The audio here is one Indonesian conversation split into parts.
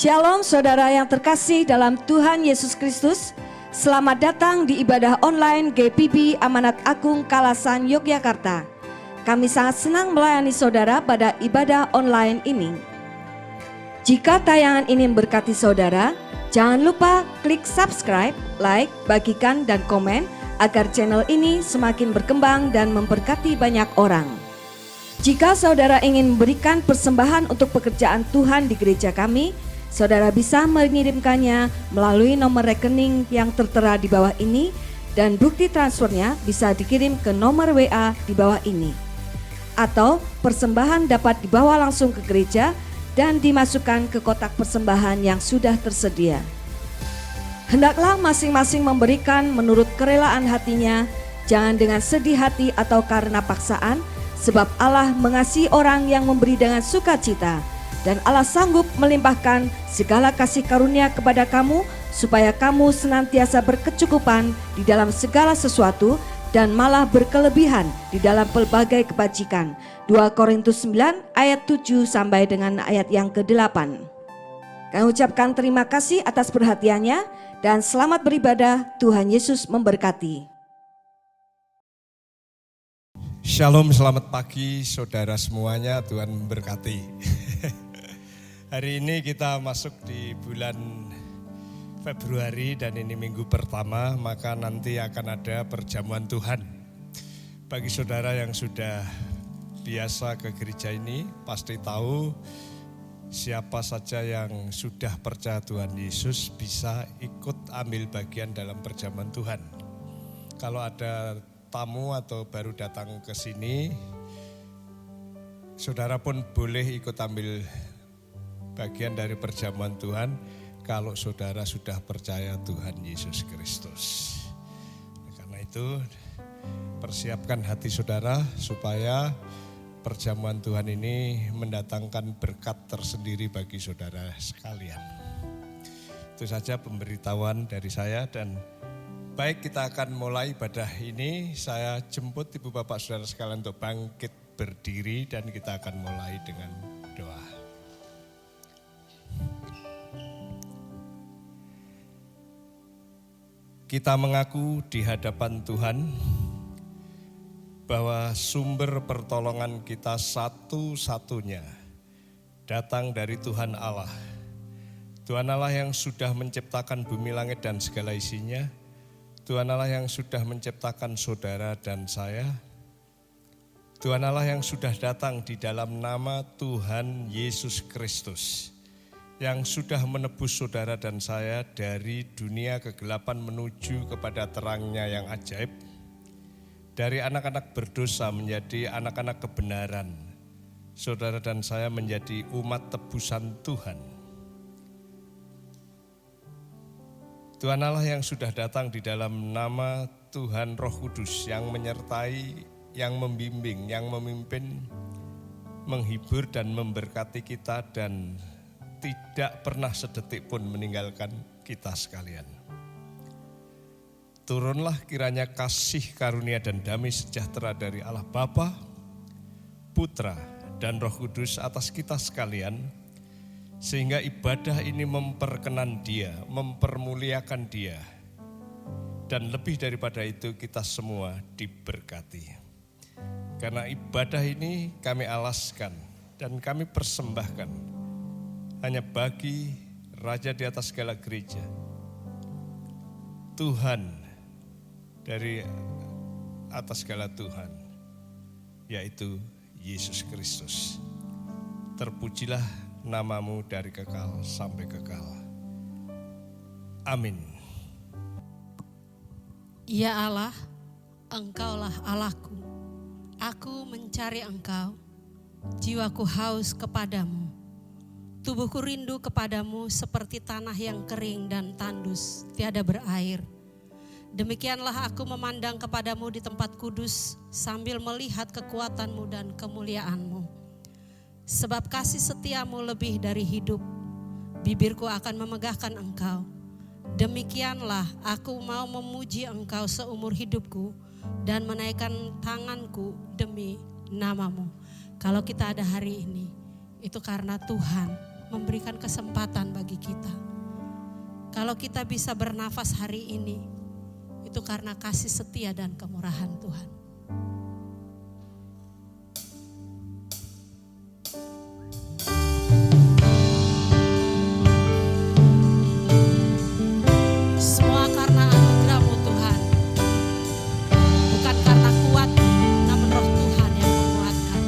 Shalom saudara yang terkasih dalam Tuhan Yesus Kristus. Selamat datang di ibadah online GPB Amanat Agung Kalasan Yogyakarta. Kami sangat senang melayani saudara pada ibadah online ini. Jika tayangan ini memberkati saudara, jangan lupa klik subscribe, like, bagikan dan komen agar channel ini semakin berkembang dan memberkati banyak orang. Jika saudara ingin memberikan persembahan untuk pekerjaan Tuhan di gereja kami, saudara bisa mengirimkannya melalui nomor rekening yang tertera di bawah ini dan bukti transfernya bisa dikirim ke nomor WA di bawah ini. Atau persembahan dapat dibawa langsung ke gereja dan dimasukkan ke kotak persembahan yang sudah tersedia. Hendaklah masing-masing memberikan menurut kerelaan hatinya, jangan dengan sedih hati atau karena paksaan, sebab Allah mengasihi orang yang memberi dengan sukacita. Dan Allah sanggup melimpahkan segala kasih karunia kepada kamu, supaya kamu senantiasa berkecukupan di dalam segala sesuatu, dan malah berkelebihan di dalam pelbagai kebajikan. 2 Korintus 9 ayat 7 sampai dengan ayat yang ke-8. Kami ucapkan terima kasih atas perhatiannya, dan selamat beribadah. Tuhan Yesus memberkati. Shalom, selamat pagi saudara semuanya, Tuhan memberkati. Hari ini kita masuk di bulan Februari dan ini minggu pertama, maka nanti akan ada perjamuan Tuhan. Bagi saudara yang sudah biasa ke gereja ini, pasti tahu siapa saja yang sudah percaya Tuhan Yesus bisa ikut ambil bagian dalam perjamuan Tuhan. Kalau ada tamu atau baru datang ke sini, saudara pun boleh ikut ambil bagian dari perjamuan Tuhan kalau saudara sudah percaya Tuhan Yesus Kristus. Karena itu persiapkan hati saudara supaya perjamuan Tuhan ini mendatangkan berkat tersendiri bagi saudara sekalian. Itu saja pemberitahuan dari saya, dan baik, kita akan mulai ibadah ini. Saya jemput ibu bapak saudara sekalian untuk bangkit berdiri dan kita akan mulai dengan doa. Kita mengaku di hadapan Tuhan bahwa sumber pertolongan kita satu-satunya datang dari Tuhan Allah. Tuhan Allah yang sudah menciptakan bumi langit dan segala isinya. Tuhan Allah yang sudah menciptakan saudara dan saya. Tuhan Allah yang sudah datang di dalam nama Tuhan Yesus Kristus, yang sudah menebus saudara dan saya dari dunia kegelapan menuju kepada terangnya yang ajaib. Dari anak-anak berdosa menjadi anak-anak kebenaran. Saudara dan saya menjadi umat tebusan Tuhan. Tuhan Allah yang sudah datang di dalam nama Tuhan Roh Kudus yang menyertai, yang membimbing, yang memimpin, menghibur dan memberkati kita dan tidak pernah sedetik pun meninggalkan kita sekalian. Turunlah kiranya kasih karunia dan damai sejahtera dari Allah Bapa, Putra dan Roh Kudus atas kita sekalian, sehingga ibadah ini memperkenan Dia, mempermuliakan Dia, dan lebih daripada itu kita semua diberkati. Karena ibadah ini kami alaskan dan kami persembahkan hanya bagi Raja di atas segala gereja, Tuhan dari atas segala Tuhan, yaitu Yesus Kristus. Terpujilah namamu dari kekal sampai kekal. Amin. Ya Allah, Engkaulah Allahku. Aku mencari Engkau, jiwaku haus kepadamu. Tubuhku rindu kepadamu seperti tanah yang kering dan tandus, tiada berair. Demikianlah aku memandang kepadamu di tempat kudus sambil melihat kekuatanmu dan kemuliaanmu. Sebab kasih setiamu lebih dari hidup, bibirku akan memegahkan Engkau. Demikianlah aku mau memuji Engkau seumur hidupku dan menaikkan tanganku demi namamu. Kalau kita ada hari ini, itu karena Tuhan memberikan kesempatan bagi kita. Kalau kita bisa bernafas hari ini, itu karena kasih setia dan kemurahan Tuhan. Semua karena anugerah-Mu Tuhan. Bukan karena kuat, namun Roh Tuhan yang menguatkan.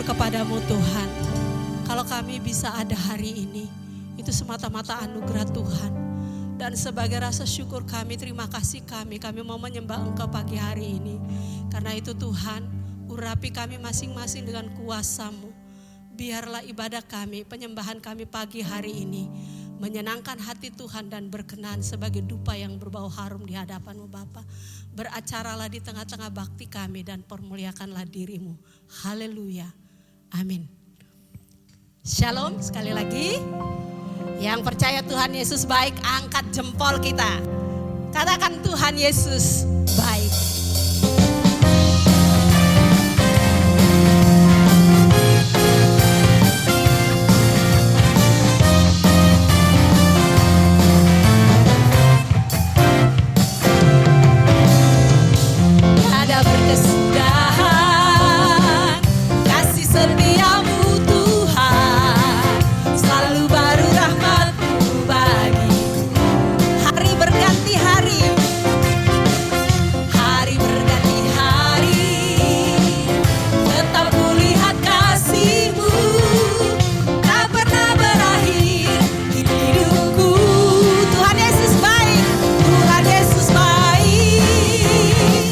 kepadamu Tuhan. Kalau kami bisa ada hari ini, itu semata-mata anugerah Tuhan. Dan sebagai rasa syukur kami, terima kasih kami mau menyembah Engkau pagi hari ini. Karena itu Tuhan, urapi kami masing-masing dengan kuasa-Mu. Biarlah ibadah kami, penyembahan kami pagi hari ini menyenangkan hati Tuhan dan berkenan sebagai dupa yang berbau harum di hadapan-Mu Bapa. Beracaralah di tengah-tengah bakti kami dan permuliakanlah diri-Mu. Haleluya. Amin. Shalom sekali lagi. Yang percaya Tuhan Yesus baik, angkat jempol kita. Katakan Tuhan Yesus baik. Ada berkesudahan, kasih setiamu Tuhan, selalu baru rahmat-Mu bagiku. Hari berganti hari, hari berganti hari, tetap kulihat kasih-Mu, tak pernah berakhir hidupku. Tuhan Yesus baik, Tuhan Yesus baik,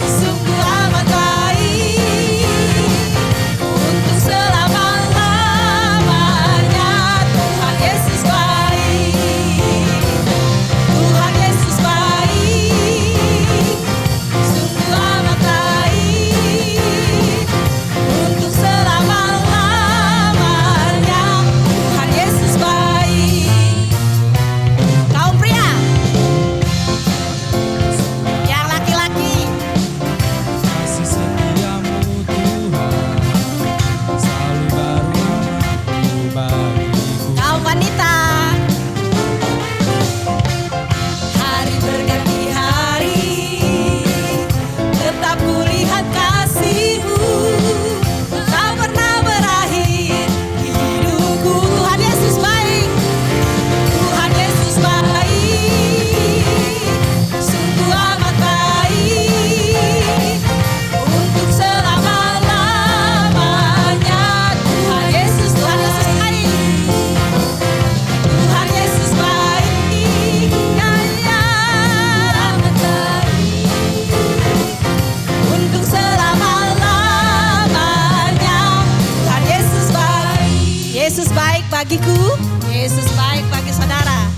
sungguh amat baik, untuk selama-lamanya. Tuhan Yesus baik, Tuhan Yesus baik, sungguh amat baik, untuk selama-lamanya. Tuhan Yesus baik. Kaum pria, yang laki-laki, Kasih setiamu Tuhan, selalu baru rahmat-Mu bagiku. kaum wanita, hari berganti hari, tetap kulihat kasih-Mu, tak pernah berakhir hidupku. Tuhan Yesus baik, Tuhan Yesus baik, sungguh amat baik, untuk selama-lamanya. Tuhan Yesus baik, Tuhan Yesus baik, ya amat baik, untuk selama-lamanya. Tuhan Yesus baik. Yesus baik bagiku, Yesus baik bagi saudara.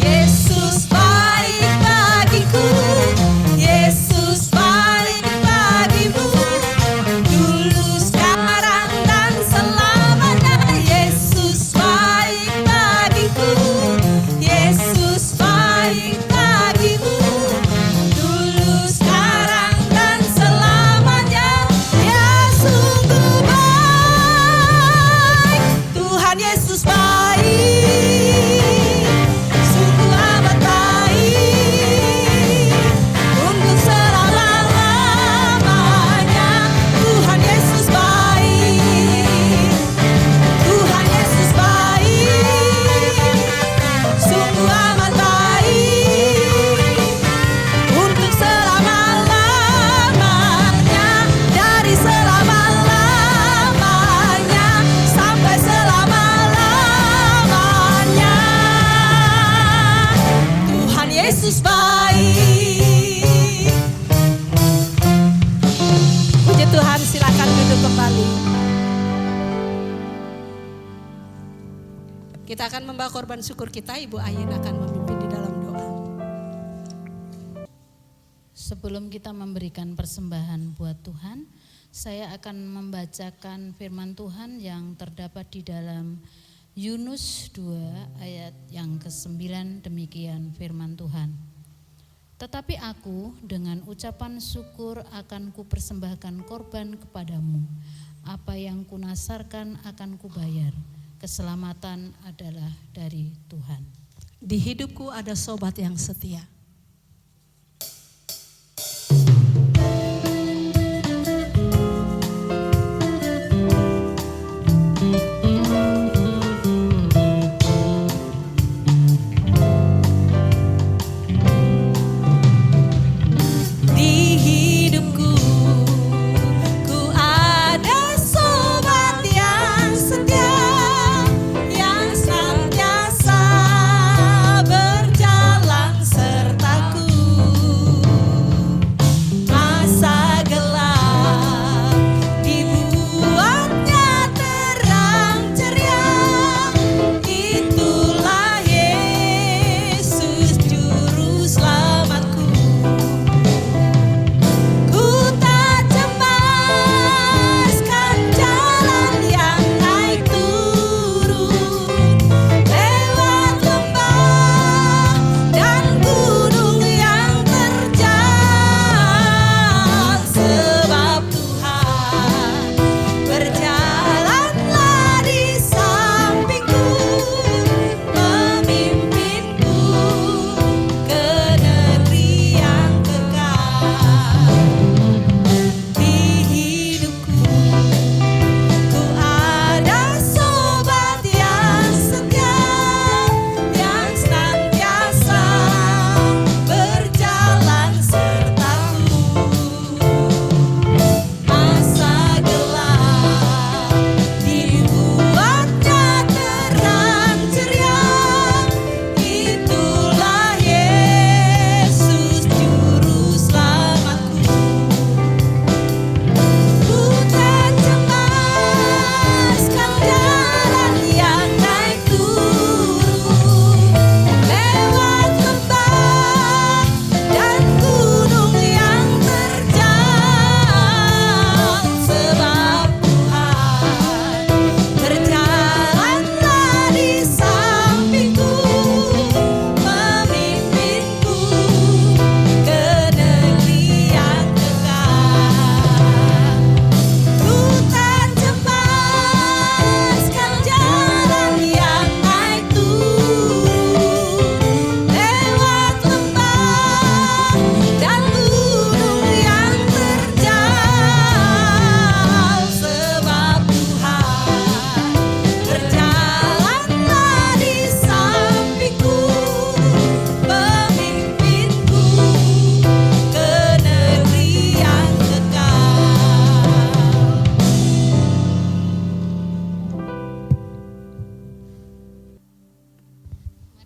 Yesus baik bagiku, Yesus baik bagimu, dulu, sekarang, dan selamanya. Yesus baik bagiku, Yesus baik bagimu, dulu, sekarang, dan selamanya. Ya sungguh baik, Tuhan Yesus baik, sungguh amat baik, untuk selama-lamanya. Tuhan Yesus baik, Tuhan Yesus baik, sungguh amat baik, untuk selama-lamanya. Dari selama-lamanya sampai selama-lamanya. Tuhan Yesus baik. Puji Tuhan, silakan duduk kembali. Kita akan membawa korban syukur kita. Ibu Ayin akan memimpin di dalam doa. Sebelum kita memberikan persembahan buat Tuhan, saya akan membacakan firman Tuhan yang terdapat di dalam Yunus 2 ayat yang ke-9. Demikian firman Tuhan. Tetapi aku dengan ucapan syukur akan kupersembahkan korban kepadamu. Apa yang kunasarkan akan kubayar. Keselamatan adalah dari Tuhan. Di hidupku ada sobat yang setia.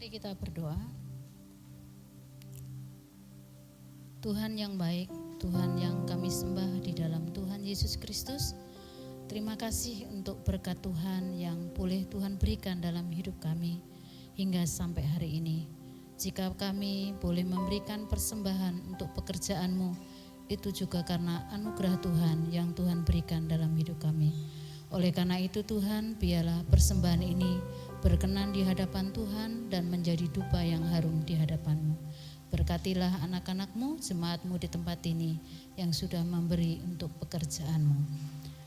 Mari kita berdoa. Tuhan yang baik, Tuhan yang kami sembah di dalam Tuhan Yesus Kristus, terima kasih untuk berkat Tuhan yang boleh Tuhan berikan dalam hidup kami hingga sampai hari ini. Jika kami boleh memberikan persembahan untuk pekerjaan-Mu, itu juga karena anugerah Tuhan yang Tuhan berikan dalam hidup kami. Oleh karena itu Tuhan, biarlah persembahan ini berkenan di hadapan Tuhan dan menjadi dupa yang harum di hadapan-Mu. Berkatilah anak-anak-Mu, jemaat-Mu di tempat ini yang sudah memberi untuk pekerjaan-Mu.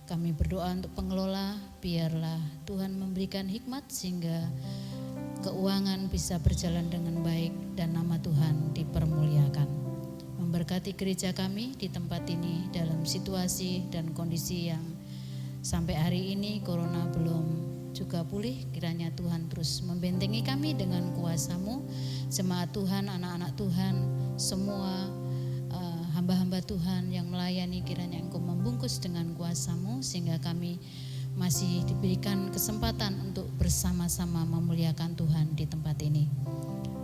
Kami berdoa untuk pengelola, biarlah Tuhan memberikan hikmat sehingga keuangan bisa berjalan dengan baik dan nama Tuhan dipermuliakan. Memberkati gereja kami di tempat ini dalam situasi dan kondisi yang sampai hari ini corona belum juga pulih, kiranya Tuhan terus membentengi kami dengan kuasa-Mu, jemaat Tuhan, anak-anak Tuhan, semua hamba-hamba Tuhan yang melayani, kiranya Engkau membungkus dengan kuasa-Mu sehingga kami masih diberikan kesempatan untuk bersama-sama memuliakan Tuhan di tempat ini.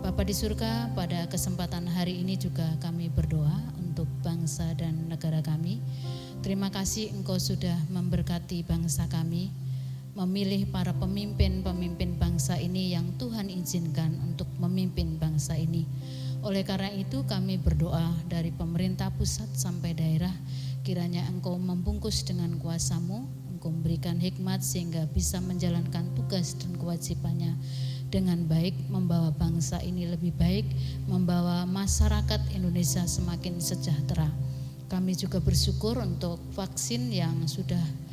Bapa di surga, pada kesempatan hari ini juga kami berdoa untuk bangsa dan negara kami. Terima kasih Engkau sudah memberkati bangsa kami, memilih para pemimpin-pemimpin bangsa ini yang Tuhan izinkan untuk memimpin bangsa ini. Oleh karena itu kami berdoa dari pemerintah pusat sampai daerah, kiranya Engkau membungkus dengan kuasa-Mu, Engkau memberikan hikmat sehingga bisa menjalankan tugas dan kewajibannya dengan baik, membawa bangsa ini lebih baik, membawa masyarakat Indonesia semakin sejahtera. Kami juga bersyukur untuk vaksin yang sudah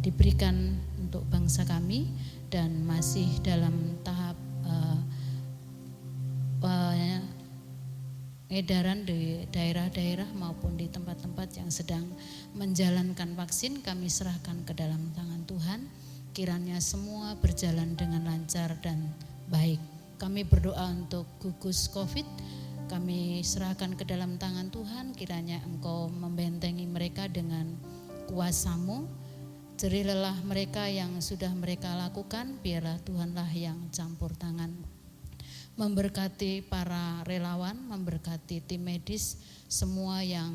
diberikan untuk bangsa kami dan masih dalam tahap edaran di daerah-daerah maupun di tempat-tempat yang sedang menjalankan vaksin. Kami serahkan ke dalam tangan Tuhan, kiranya semua berjalan dengan lancar dan baik. Kami berdoa untuk gugus COVID, kami serahkan ke dalam tangan Tuhan, kiranya Engkau membentengi mereka dengan kuasa-Mu. Jerih lelah mereka yang sudah mereka lakukan, biarlah Tuhanlah yang campur tangan. Memberkati para relawan, memberkati tim medis, semua yang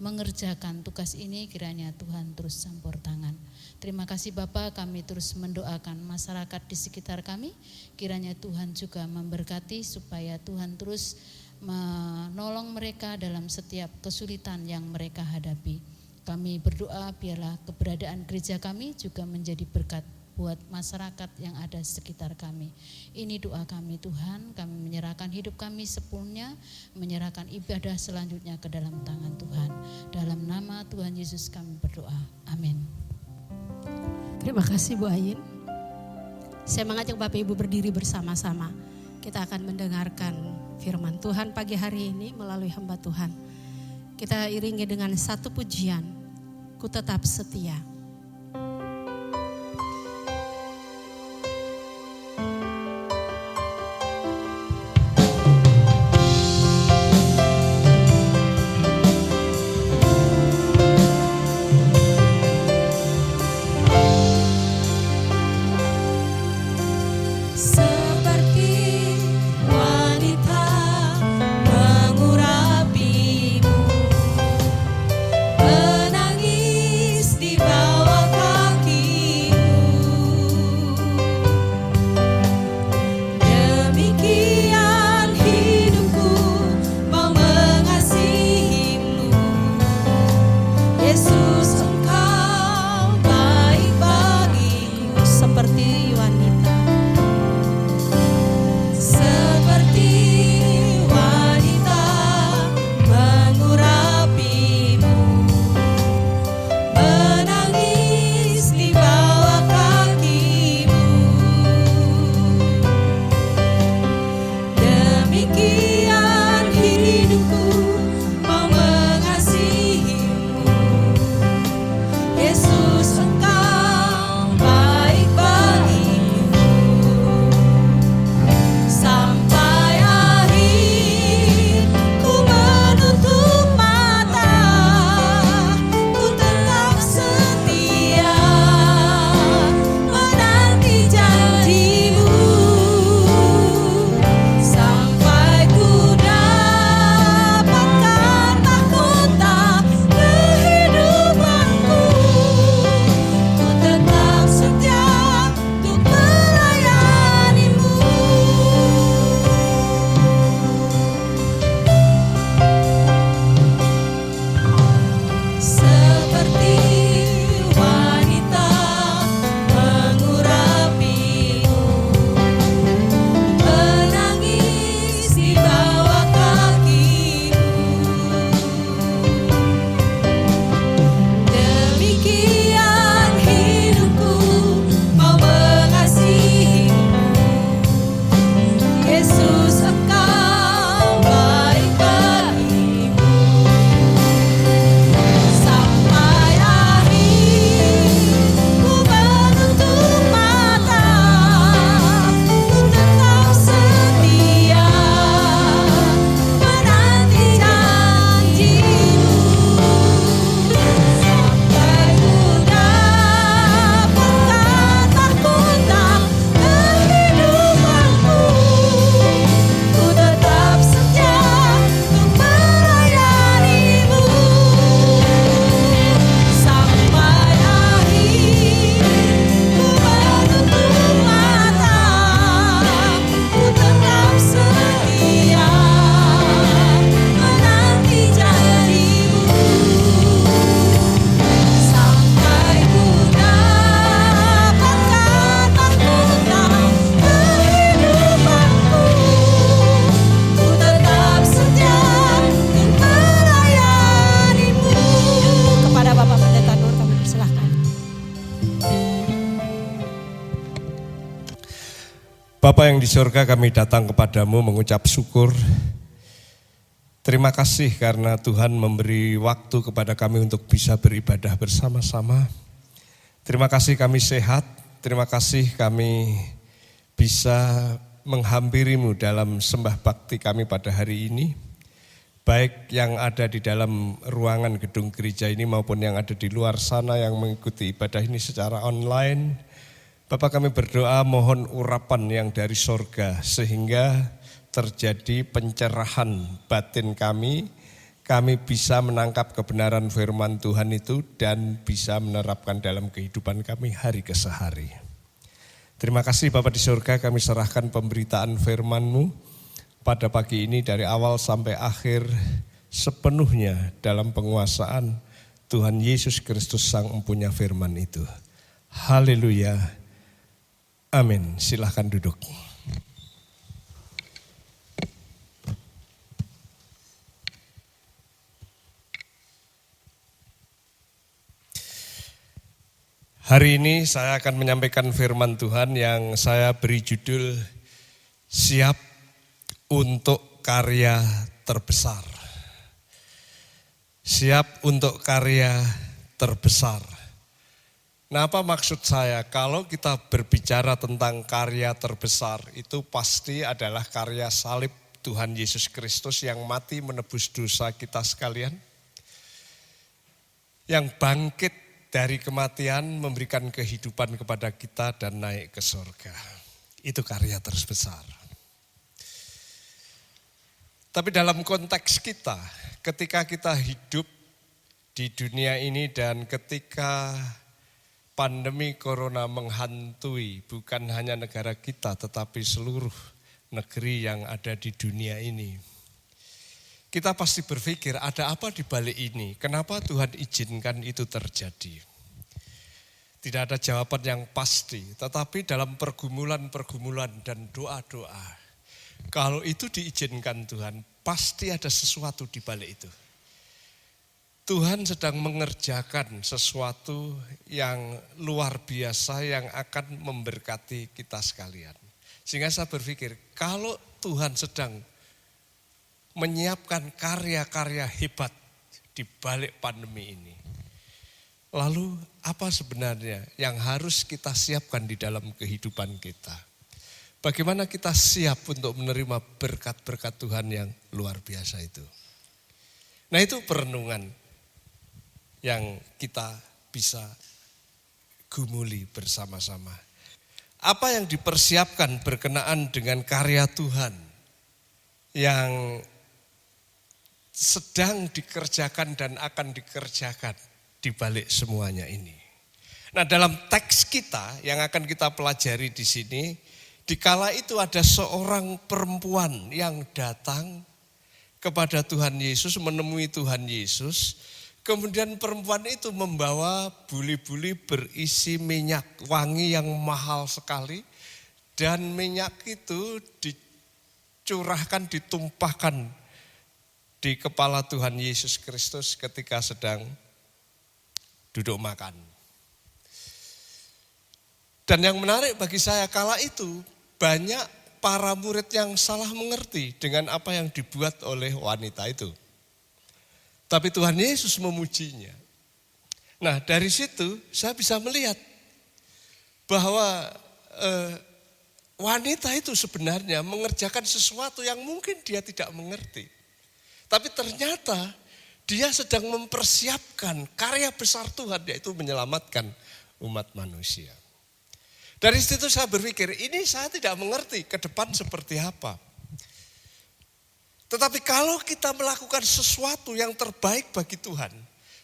mengerjakan tugas ini, kiranya Tuhan terus campur tangan. Terima kasih Bapa, kami terus mendoakan masyarakat di sekitar kami, kiranya Tuhan juga memberkati supaya Tuhan terus menolong mereka dalam setiap kesulitan yang mereka hadapi. Kami berdoa biarlah keberadaan gereja kami juga menjadi berkat buat masyarakat yang ada sekitar kami. Ini doa kami Tuhan, kami menyerahkan hidup kami sepenuhnya, menyerahkan ibadah selanjutnya ke dalam tangan Tuhan. Dalam nama Tuhan Yesus kami berdoa, amin. Terima kasih Bu Ayin. Saya mengajak Bapak Ibu berdiri bersama-sama. Kita akan mendengarkan firman Tuhan pagi hari ini melalui hamba Tuhan. Kita iringi dengan satu pujian, Ku Tetap Setia. Menangis di bawah Bapa yang di surga, kami datang kepadamu mengucap syukur. Terima kasih karena Tuhan memberi waktu kepada kami untuk bisa beribadah bersama-sama. Terima kasih kami sehat, terima kasih kami bisa menghampirimu dalam sembah bakti kami pada hari ini. Baik yang ada di dalam ruangan gedung gereja ini maupun yang ada di luar sana yang mengikuti ibadah ini secara online. Bapak, kami berdoa mohon urapan yang dari sorga sehingga terjadi pencerahan batin kami bisa menangkap kebenaran firman Tuhan itu dan bisa menerapkan dalam kehidupan kami hari ke sehari. Terima kasih Bapak di surga, kami serahkan pemberitaan firman-Mu pada pagi ini dari awal sampai akhir sepenuhnya dalam penguasaan Tuhan Yesus Kristus Sang Empunya firman itu. Haleluya. Amin. Silahkan duduk. Hari ini saya akan menyampaikan firman Tuhan yang saya beri judul Siap untuk Karya Terbesar. Siap untuk karya terbesar. Nah, apa maksud saya? Kalau kita berbicara tentang karya terbesar, itu pasti adalah karya salib Tuhan Yesus Kristus yang mati menebus dosa kita sekalian. Yang bangkit dari kematian memberikan kehidupan kepada kita dan naik ke surga. Itu karya terbesar. Tapi dalam konteks kita, ketika kita hidup di dunia ini dan ketika pandemi corona menghantui bukan hanya negara kita tetapi seluruh negeri yang ada di dunia ini. Kita pasti berpikir ada apa di balik ini? Kenapa Tuhan izinkan itu terjadi? Tidak ada jawaban yang pasti, tetapi dalam pergumulan-pergumulan dan doa-doa, kalau itu diizinkan Tuhan, pasti ada sesuatu di balik itu. Tuhan sedang mengerjakan sesuatu yang luar biasa yang akan memberkati kita sekalian. Sehingga saya berpikir, kalau Tuhan sedang menyiapkan karya-karya hebat di balik pandemi ini, lalu apa sebenarnya yang harus kita siapkan di dalam kehidupan kita? Bagaimana kita siap untuk menerima berkat-berkat Tuhan yang luar biasa itu? Nah, itu perenungan yang kita bisa gumuli bersama-sama. Apa yang dipersiapkan berkenaan dengan karya Tuhan yang sedang dikerjakan dan akan dikerjakan di balik semuanya ini. Nah, dalam teks kita yang akan kita pelajari di sini, dikala itu ada seorang perempuan yang datang kepada Tuhan Yesus, menemui Tuhan Yesus. Kemudian perempuan itu membawa buli-buli berisi minyak wangi yang mahal sekali. Dan minyak itu dicurahkan, ditumpahkan di kepala Tuhan Yesus Kristus ketika sedang duduk makan. Dan yang menarik bagi saya kala itu banyak para murid yang salah mengerti dengan apa yang dibuat oleh wanita itu. Tapi Tuhan Yesus memujinya. Nah, dari situ saya bisa melihat bahwa wanita itu sebenarnya mengerjakan sesuatu yang mungkin dia tidak mengerti. Tapi ternyata dia sedang mempersiapkan karya besar Tuhan, yaitu menyelamatkan umat manusia. Dari situ saya berpikir, ini saya tidak mengerti ke depan seperti apa. Tetapi kalau kita melakukan sesuatu yang terbaik bagi Tuhan,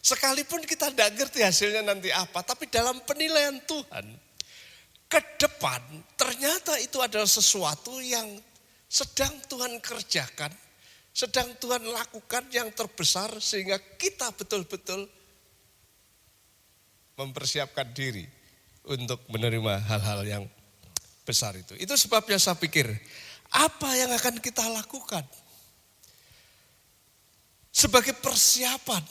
sekalipun kita tidak ngerti hasilnya nanti apa, tapi dalam penilaian Tuhan, ke depan ternyata itu adalah sesuatu yang sedang Tuhan kerjakan, sedang Tuhan lakukan yang terbesar sehingga kita betul-betul mempersiapkan diri untuk menerima hal-hal yang besar itu. Itu sebabnya saya pikir, apa yang akan kita lakukan sebagai persiapan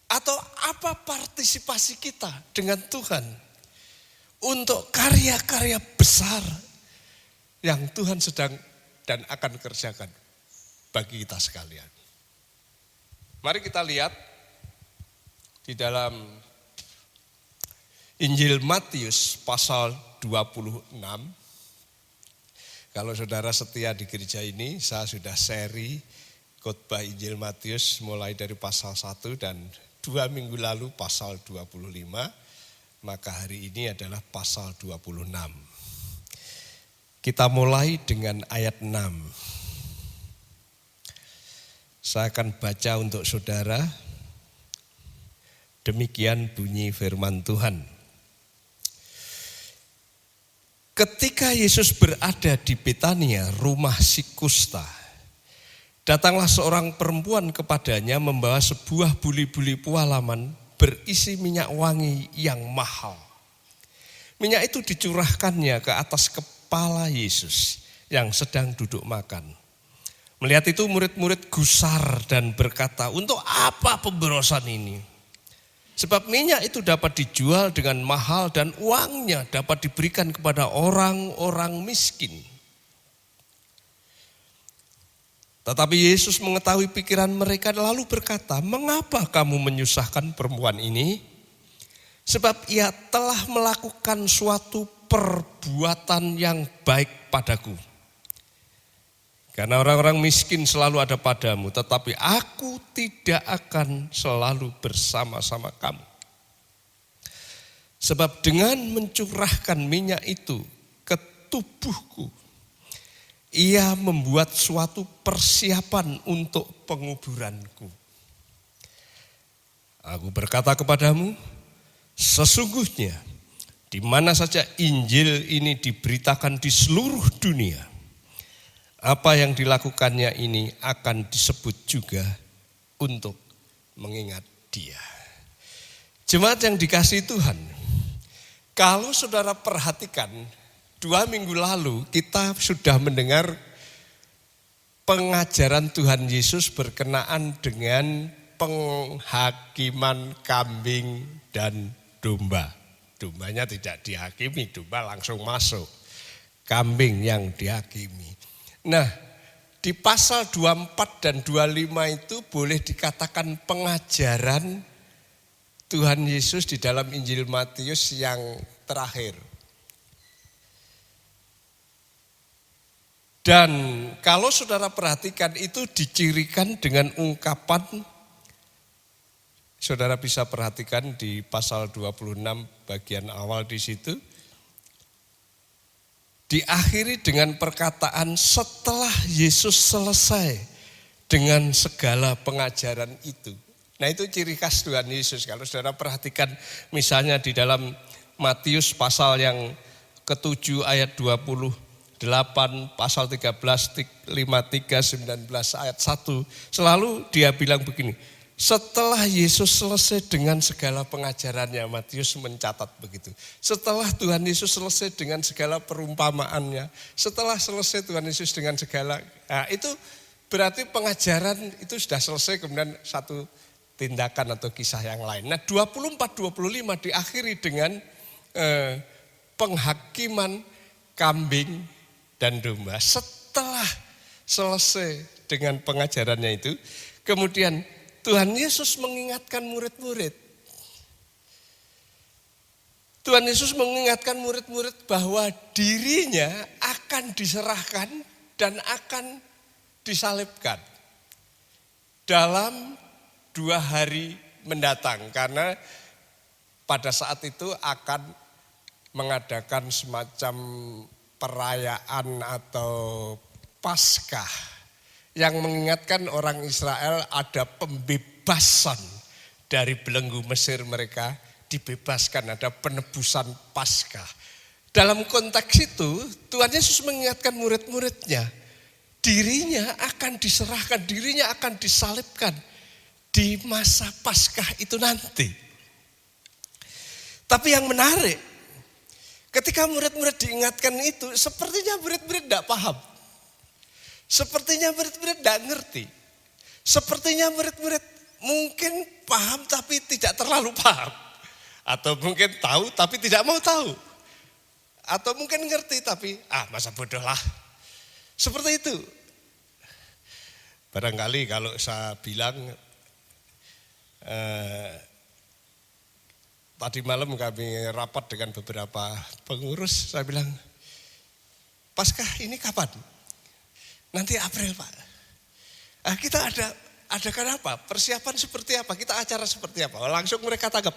atau apa partisipasi kita dengan Tuhan untuk karya-karya besar yang Tuhan sedang dan akan kerjakan bagi kita sekalian. Mari kita lihat di dalam Injil Matius pasal 26. Kalau saudara setia di gereja ini, saya sudah seri khotbah Injil Matius mulai dari pasal 1 dan 2 minggu lalu pasal 25. Maka hari ini adalah pasal 26. Kita mulai dengan ayat 6. Saya akan baca untuk saudara. Demikian bunyi firman Tuhan. Ketika Yesus berada di Betania, rumah si kusta, datanglah seorang perempuan kepadanya membawa sebuah buli-buli pualaman berisi minyak wangi yang mahal. Minyak itu dicurahkannya ke atas kepala Yesus yang sedang duduk makan. Melihat itu murid-murid gusar dan berkata, "Untuk apa pemborosan ini? Sebab minyak itu dapat dijual dengan mahal dan uangnya dapat diberikan kepada orang-orang miskin." Tetapi Yesus mengetahui pikiran mereka lalu berkata, "Mengapa kamu menyusahkan perempuan ini? Sebab ia telah melakukan suatu perbuatan yang baik padaku. Karena orang-orang miskin selalu ada padamu, tetapi aku tidak akan selalu bersama-sama kamu. Sebab dengan mencurahkan minyak itu ke tubuhku, ia membuat suatu persiapan untuk penguburanku. Aku berkata kepadamu, sesungguhnya di mana saja Injil ini diberitakan di seluruh dunia, apa yang dilakukannya ini akan disebut juga untuk mengingat dia." Jemaat yang dikasihi Tuhan, kalau saudara perhatikan 2 minggu lalu kita sudah mendengar pengajaran Tuhan Yesus berkenaan dengan penghakiman kambing dan domba. Dombanya tidak dihakimi, domba langsung masuk. Kambing yang dihakimi. Nah, di pasal 24 dan 25 itu boleh dikatakan pengajaran Tuhan Yesus di dalam Injil Matius yang terakhir. Dan kalau saudara perhatikan itu dicirikan dengan ungkapan, saudara bisa perhatikan di pasal 26 bagian awal di situ, diakhiri dengan perkataan setelah Yesus selesai dengan segala pengajaran itu. Nah, itu ciri khas Tuhan Yesus. Kalau saudara perhatikan misalnya di dalam Matius pasal yang ke-7 ayat 28, pasal 13, 53, 19 ayat 1. Selalu dia bilang begini, setelah Yesus selesai dengan segala pengajarannya, Matius mencatat begitu. Setelah Tuhan Yesus selesai dengan segala perumpamaannya, setelah selesai Tuhan Yesus dengan segala, nah itu berarti pengajaran itu sudah selesai, kemudian satu tindakan atau kisah yang lain. Nah 24-25 diakhiri dengan penghakiman kambing dan domba. Setelah selesai dengan pengajarannya itu, kemudian Tuhan Yesus mengingatkan murid-murid. Tuhan Yesus mengingatkan murid-murid bahwa dirinya akan diserahkan dan akan disalibkan dalam 2 hari mendatang. Karena pada saat itu akan mengadakan semacam perayaan atau Paskah yang mengingatkan orang Israel ada pembebasan dari belenggu Mesir, mereka dibebaskan, ada penebusan Paskah. Dalam konteks itu Tuhan Yesus mengingatkan murid-muridnya, dirinya akan diserahkan, dirinya akan disalibkan di masa Paskah itu nanti. Tapi yang menarik, ketika murid-murid diingatkan itu, sepertinya murid-murid tidak paham. Sepertinya murid-murid tidak ngerti. Sepertinya murid-murid mungkin paham tapi tidak terlalu paham. Atau mungkin tahu tapi tidak mau tahu. Atau mungkin ngerti tapi masa bodoh lah. Seperti itu. Barangkali kalau saya bilang tadi malam kami rapat dengan beberapa pengurus, saya bilang, Paskah ini kapan? Nanti April Pak. Kita adakan apa? Persiapan seperti apa? Kita acara seperti apa? Langsung mereka tanggap.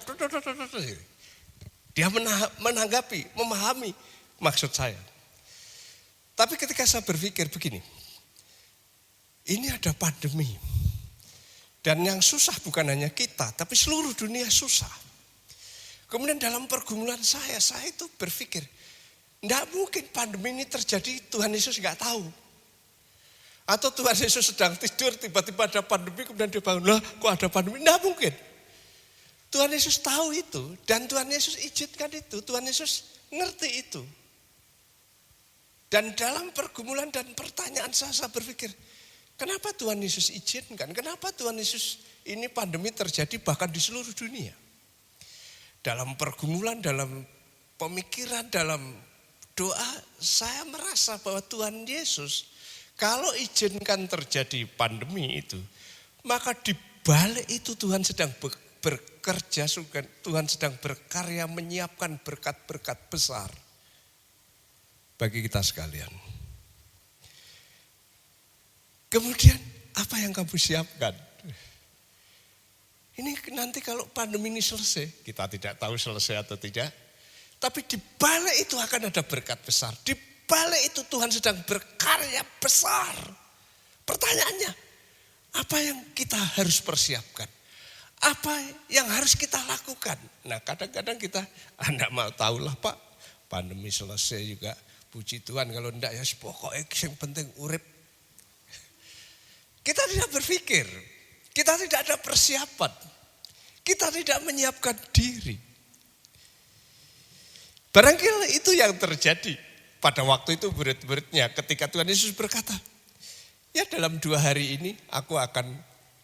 Dia menanggapi, memahami maksud saya. Tapi ketika saya berpikir begini, ini ada pandemi. Dan yang susah bukan hanya kita, tapi seluruh dunia susah. Kemudian dalam pergumulan saya itu berpikir, enggak mungkin pandemi ini terjadi Tuhan Yesus enggak tahu. Atau Tuhan Yesus sedang tidur, tiba-tiba ada pandemi, kemudian dia bangun, lah kok ada pandemi? Enggak mungkin. Tuhan Yesus tahu itu, dan Tuhan Yesus izinkan itu, Tuhan Yesus ngerti itu. Dan dalam pergumulan dan pertanyaan saya berpikir, kenapa Tuhan Yesus izinkan? Kenapa Tuhan Yesus ini pandemi terjadi bahkan di seluruh dunia? Dalam pergumulan, dalam pemikiran, dalam doa, saya merasa bahwa Tuhan Yesus kalau izinkan terjadi pandemi itu, maka di balik itu Tuhan sedang bekerja, Tuhan sedang berkarya menyiapkan berkat-berkat besar bagi kita sekalian. Kemudian apa yang kamu siapkan? Ini nanti kalau pandemi ini selesai, kita tidak tahu selesai atau tidak. Tapi di balik itu akan ada berkat besar. Di balik itu Tuhan sedang berkarya besar. Pertanyaannya, apa yang kita harus persiapkan? Apa yang harus kita lakukan? Nah kadang-kadang kita, enggak mau tahu lah Pak, pandemi selesai juga. Puji Tuhan, kalau enggak ya pokoknya yang penting urip. Kita tidak berpikir, kita tidak ada persiapan, kita tidak menyiapkan diri. Barangkali itu yang terjadi pada waktu itu murid-muridnya ketika Tuhan Yesus berkata, ya dalam 2 hari ini aku akan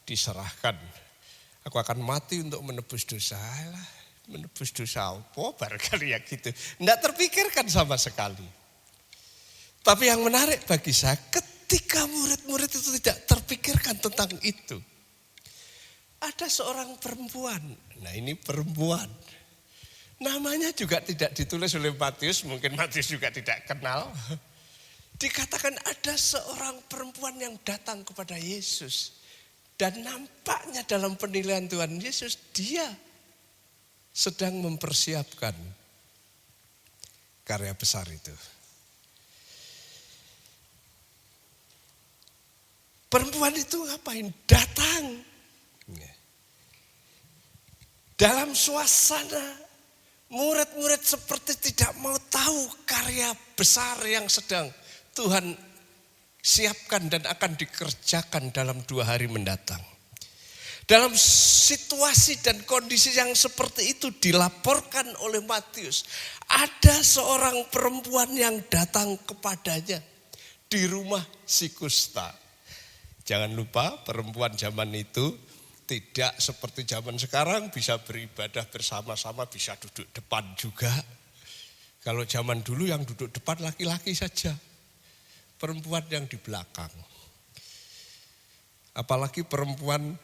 diserahkan. Aku akan mati untuk menebus dosa. Alah, menebus dosa apa barangkali ya gitu. Tidak terpikirkan sama sekali. Tapi yang menarik bagi saya ketika murid-murid itu tidak terpikirkan tentang itu. Ada seorang perempuan. Nah ini perempuan. Namanya juga tidak ditulis oleh Matius, mungkin Matius juga tidak kenal. Dikatakan ada seorang perempuan yang datang kepada Yesus. Dan nampaknya dalam penilaian Tuhan Yesus, dia sedang mempersiapkan karya besar itu. Perempuan itu ngapain? Datang. Dalam suasana murid-murid seperti tidak mau tahu karya besar yang sedang Tuhan siapkan dan akan dikerjakan dalam 2 hari mendatang. Dalam situasi dan kondisi yang seperti itu dilaporkan oleh Matius. Ada seorang perempuan yang datang kepadanya di rumah si kusta. Jangan lupa perempuan zaman itu tidak seperti zaman sekarang bisa beribadah bersama-sama, bisa duduk depan juga. Kalau zaman dulu yang duduk depan laki-laki saja. Perempuan yang di belakang. Apalagi perempuan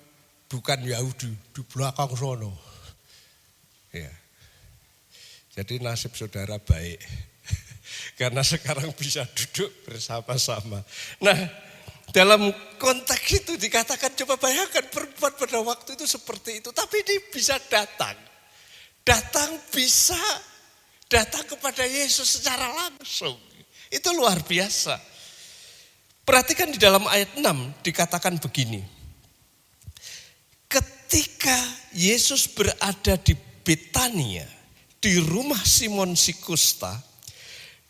bukan Yahudi, di belakang sono. Ya. Jadi nasib saudara baik. Karena sekarang bisa duduk bersama-sama. Nah, dalam konteks itu dikatakan, coba bayangkan perempuan pada waktu itu seperti itu. Tapi dia bisa datang. Datang kepada Yesus secara langsung. Itu luar biasa. Perhatikan di dalam ayat 6 dikatakan begini. Ketika Yesus berada di Betania, di rumah Simon si kusta,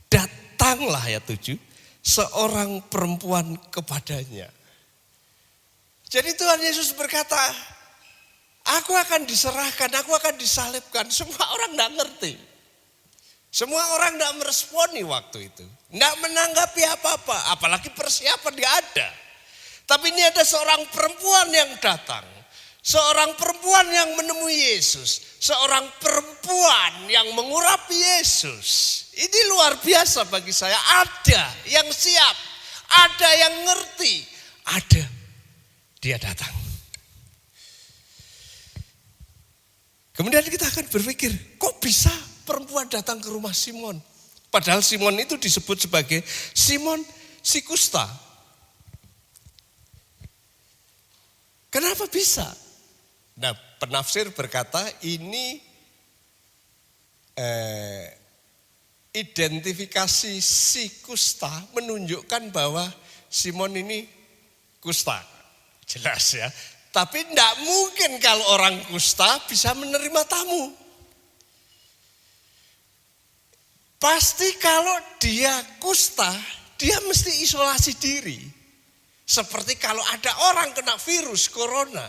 datanglah ayat 7, seorang perempuan kepadanya. Jadi Tuhan Yesus berkata, aku akan diserahkan, aku akan disalibkan. Semua orang tidak ngerti. Semua orang tidak meresponi waktu itu. Tidak menanggapi apa-apa, apalagi persiapan tidak ada. Tapi ini ada seorang perempuan yang datang. Seorang perempuan yang menemui Yesus. Seorang perempuan yang mengurapi Yesus. Ini luar biasa bagi saya. Ada yang siap. Ada yang ngerti. Ada. Dia datang. Kemudian kita akan berpikir, kok bisa perempuan datang ke rumah Simon? Padahal Simon itu disebut sebagai Simon si kusta. Kenapa bisa? Nah, penafsir berkata ini identifikasi si kusta menunjukkan bahwa Simon ini kusta. Jelas ya. Tapi tidak mungkin kalau orang kusta bisa menerima tamu. Pasti kalau dia kusta, dia mesti isolasi diri. Seperti kalau ada orang kena virus corona,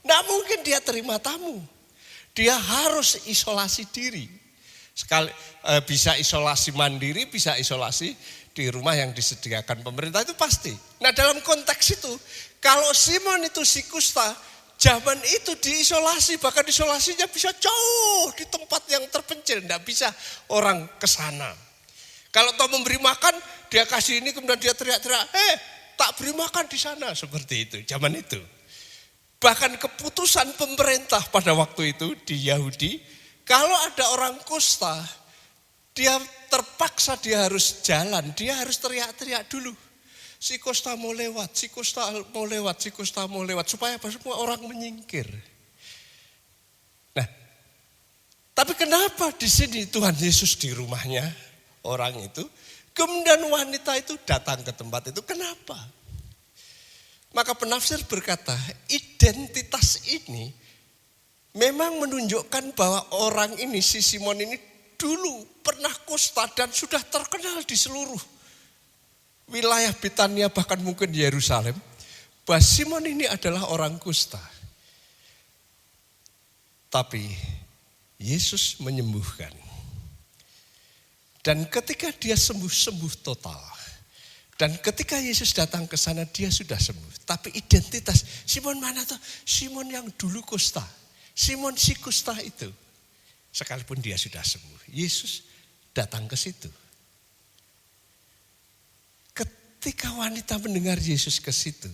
tidak mungkin dia terima tamu. Dia harus isolasi diri. Bisa isolasi mandiri, bisa isolasi di rumah yang disediakan pemerintah, itu pasti. Nah, dalam konteks itu, kalau Simon itu si kusta, zaman itu diisolasi, bahkan isolasinya bisa jauh di tempat yang terpencil, tidak bisa orang ke sana. Kalau toh memberi makan, dia kasih ini kemudian dia teriak-teriak, tak beri makan di sana, seperti itu zaman itu. Bahkan keputusan pemerintah pada waktu itu di Yahudi, kalau ada orang kusta, dia terpaksa dia harus jalan, dia harus teriak-teriak dulu. Si kusta mau lewat, si kusta mau lewat, si kusta mau lewat, supaya semua orang menyingkir. Nah, tapi kenapa di sini Tuhan Yesus di rumahnya orang itu, kemudian wanita itu datang ke tempat itu, kenapa? Maka penafsir berkata, identitas ini memang menunjukkan bahwa orang ini, si Simon ini dulu pernah kusta dan sudah terkenal di seluruh wilayah Bitania, bahkan mungkin Yerusalem, bahwa Simon ini adalah orang kusta. Tapi Yesus menyembuhkan. Dan ketika dia sembuh total, dan ketika Yesus datang ke sana, dia sudah sembuh. Tapi identitas, Simon mana tuh? Simon yang dulu kusta. Simon si kusta itu. Sekalipun dia sudah sembuh, Yesus datang ke situ. Ketika wanita mendengar Yesus ke situ,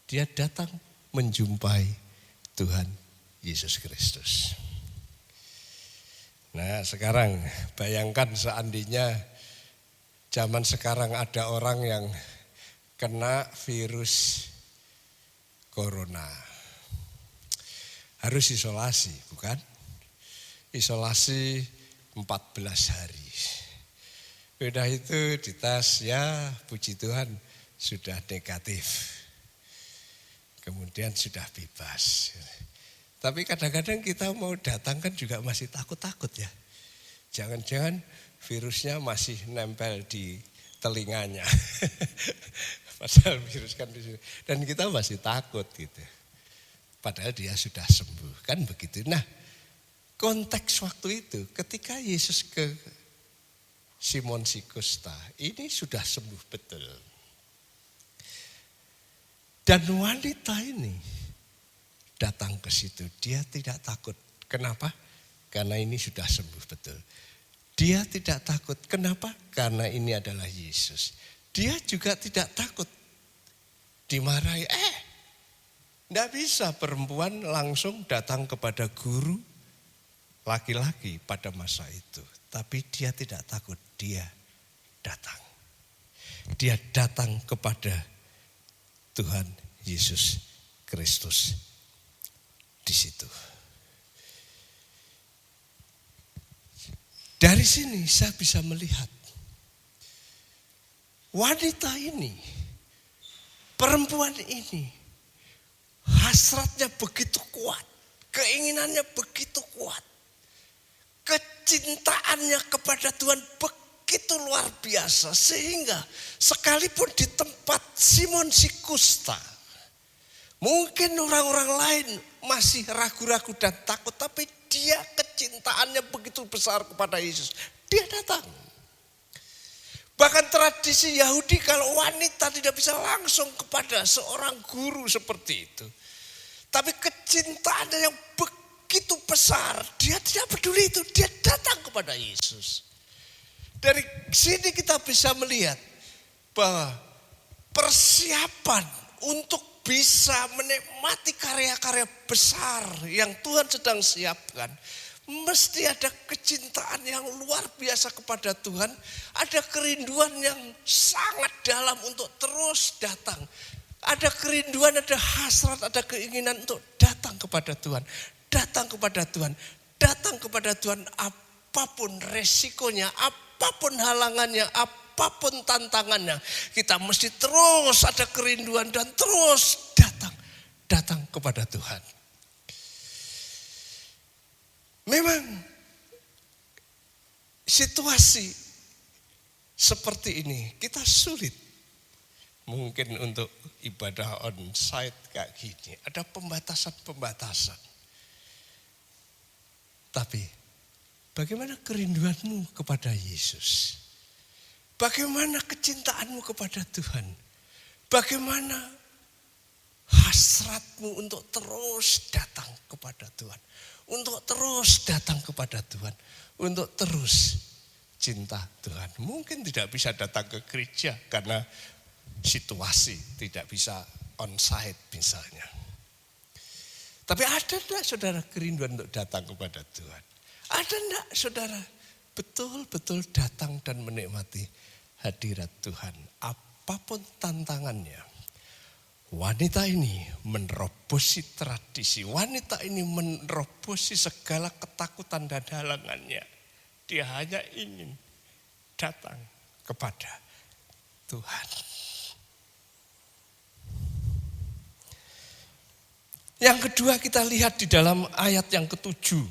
dia datang menjumpai Tuhan Yesus Kristus. Nah, sekarang bayangkan seandainya zaman sekarang ada orang yang kena virus corona. Harus isolasi, bukan? Isolasi 14 hari. Udah itu dites, ya puji Tuhan sudah negatif. Kemudian sudah bebas. Tapi kadang-kadang kita mau datang kan juga masih takut-takut ya. Jangan-jangan virusnya masih nempel di telinganya. Padahal virus kan di sini. Dan kita masih takut gitu. Padahal dia sudah sembuh, kan begitu. Nah, konteks waktu itu ketika Yesus ke Simon si kusta, ini sudah sembuh betul. Dan wanita ini datang ke situ, dia tidak takut. Kenapa? Karena ini sudah sembuh betul. Dia tidak takut. Kenapa? Karena ini adalah Yesus. Dia juga tidak takut dimarahi. Tidak bisa perempuan langsung datang kepada guru laki-laki pada masa itu. Tapi dia tidak takut, dia datang. Dia datang kepada Tuhan Yesus Kristus di situ. Dari sini saya bisa melihat wanita ini, perempuan ini, hasratnya begitu kuat, keinginannya begitu kuat, kecintaannya kepada Tuhan begitu luar biasa, sehingga sekalipun di tempat Simon si kusta, mungkin orang-orang lain masih ragu-ragu dan takut, tapi dia kecintaannya begitu besar kepada Yesus. Dia datang. Bahkan tradisi Yahudi kalau wanita tidak bisa langsung kepada seorang guru seperti itu. Tapi kecintaannya yang begitu besar, dia tidak peduli itu, dia datang kepada Yesus. Dari sini kita bisa melihat bahwa persiapan untuk bisa menikmati karya-karya besar yang Tuhan sedang siapkan, mesti ada kecintaan yang luar biasa kepada Tuhan, ada kerinduan yang sangat dalam untuk terus datang. Ada kerinduan, ada hasrat, ada keinginan untuk datang kepada Tuhan. Datang kepada Tuhan, datang kepada Tuhan apapun resikonya, apapun halangannya, apapun tantangannya. Kita mesti terus ada kerinduan dan terus datang kepada Tuhan. Memang situasi seperti ini kita sulit mungkin untuk ibadah on-site kayak gini. Ada pembatasan-pembatasan. Tapi bagaimana kerinduanmu kepada Yesus? Bagaimana kecintaanmu kepada Tuhan? Bagaimana hasratmu untuk terus datang kepada Tuhan? Untuk terus datang kepada Tuhan. Untuk terus cinta Tuhan. Mungkin tidak bisa datang ke gereja karena situasi tidak bisa on-site misalnya. Tapi ada enggak saudara kerinduan untuk datang kepada Tuhan? Ada enggak saudara betul-betul datang dan menikmati hadirat Tuhan? Apapun tantangannya. Wanita ini menerobosi tradisi. Wanita ini menerobosi segala ketakutan dan halangannya. Dia hanya ingin datang kepada Tuhan. Yang kedua kita lihat di dalam ayat yang ke-7.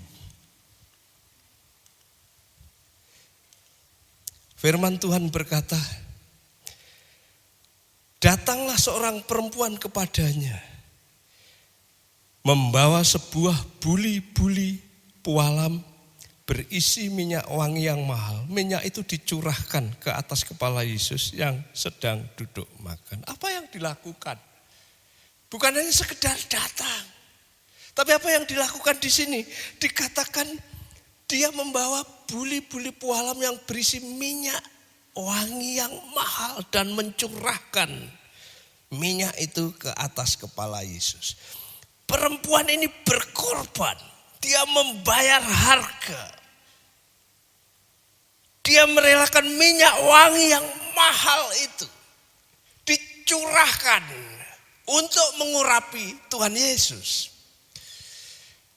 Firman Tuhan berkata, datanglah seorang perempuan kepadanya, membawa sebuah buli-buli pualam berisi minyak wangi yang mahal. Minyak itu dicurahkan ke atas kepala Yesus yang sedang duduk makan. Apa yang dilakukan? Bukan hanya sekedar datang. Tapi apa yang dilakukan di sini? Dikatakan dia membawa buli-buli pualam yang berisi minyak wangi yang mahal dan mencurahkan minyak itu ke atas kepala Yesus. Perempuan ini berkorban. Dia membayar harga. Dia merelakan minyak wangi yang mahal itu dicurahkan untuk mengurapi Tuhan Yesus.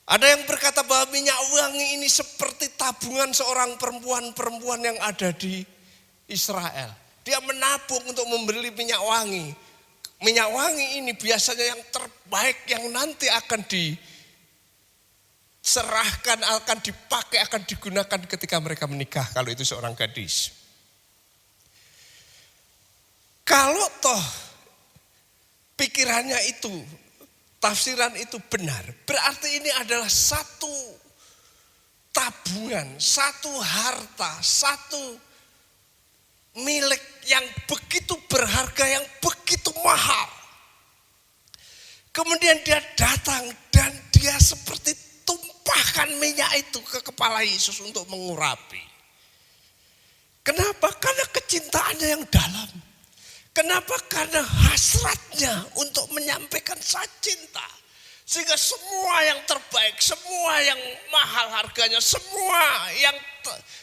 Ada yang berkata bahwa minyak wangi ini seperti tabungan seorang perempuan-perempuan yang ada di Israel. Dia menabung untuk membeli minyak wangi. Minyak wangi ini biasanya yang terbaik yang nanti akan diserahkan, akan dipakai, akan digunakan ketika mereka menikah kalau itu seorang gadis. Kalau toh pikirannya itu, tafsiran itu benar, berarti ini adalah satu tabungan, satu harta, satu milik yang begitu berharga, yang begitu mahal. Kemudian dia datang dan dia seperti tumpahkan minyak itu ke kepala Yesus untuk mengurapi. Kenapa? Karena kecintaannya yang dalam. Kenapa? Karena hasratnya untuk menyampaikan saya cinta. Sehingga semua yang terbaik, semua yang mahal harganya, semua yang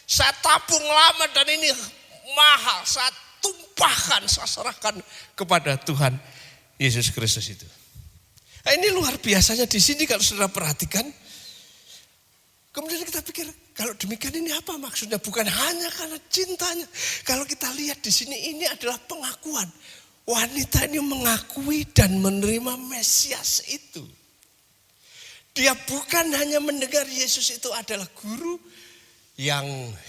saya tabung lama dan ini mahal, saya tumpahkan, saya serahkan kepada Tuhan Yesus Kristus itu. Nah, ini luar biasanya di sini kalau saudara perhatikan. Kemudian kita pikir, kalau demikian ini apa maksudnya? Bukan hanya karena cintanya. Kalau kita lihat di sini ini adalah pengakuan. Wanita ini mengakui dan menerima Mesias itu. Dia bukan hanya mendengar Yesus itu adalah guru yang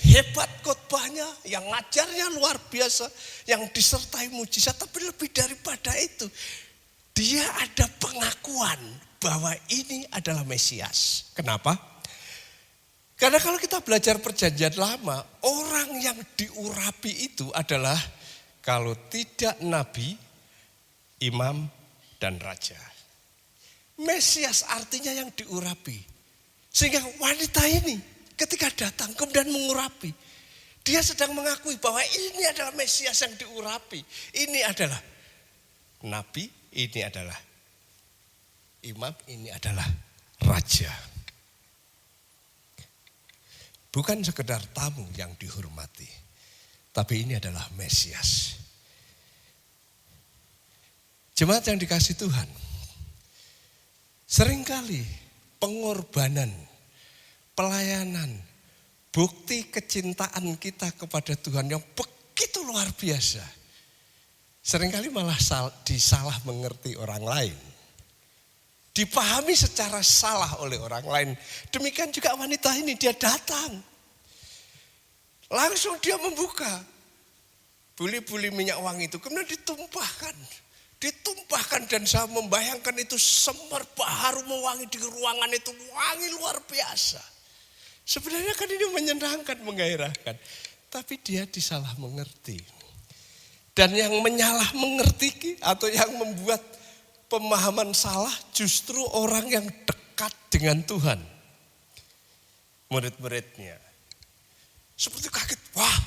hebat khotbahnya, yang ngajarnya luar biasa, yang disertai mujizat, tapi lebih daripada itu, dia ada pengakuan bahwa ini adalah Mesias. Kenapa? Karena kalau kita belajar perjanjian lama, orang yang diurapi itu adalah kalau tidak nabi, imam, dan raja. Mesias artinya yang diurapi. Sehingga wanita ini ketika datang kemudian mengurapi. Dia sedang mengakui bahwa ini adalah Mesias yang diurapi. Ini adalah nabi, ini adalah imam, ini adalah raja. Bukan sekedar tamu yang dihormati, tapi ini adalah Mesias. Jemaat yang dikasihi Tuhan, seringkali pengorbanan, pelayanan, bukti kecintaan kita kepada Tuhan yang begitu luar biasa, seringkali malah disalah mengerti orang lain. Dipahami secara salah oleh orang lain. Demikian juga wanita ini, dia datang. Langsung dia membuka buli-buli minyak wangi itu, kemudian ditumpahkan. Ditumpahkan dan saya membayangkan itu semerbak harum mewangi di ruangan itu, wangi luar biasa. Sebenarnya kan ini menyenangkan, menggairahkan. Tapi dia disalah mengerti. Dan yang menyalah mengerti atau yang membuat pemahaman salah justru orang yang dekat dengan Tuhan. Murid-muridnya. Seperti kaget, wah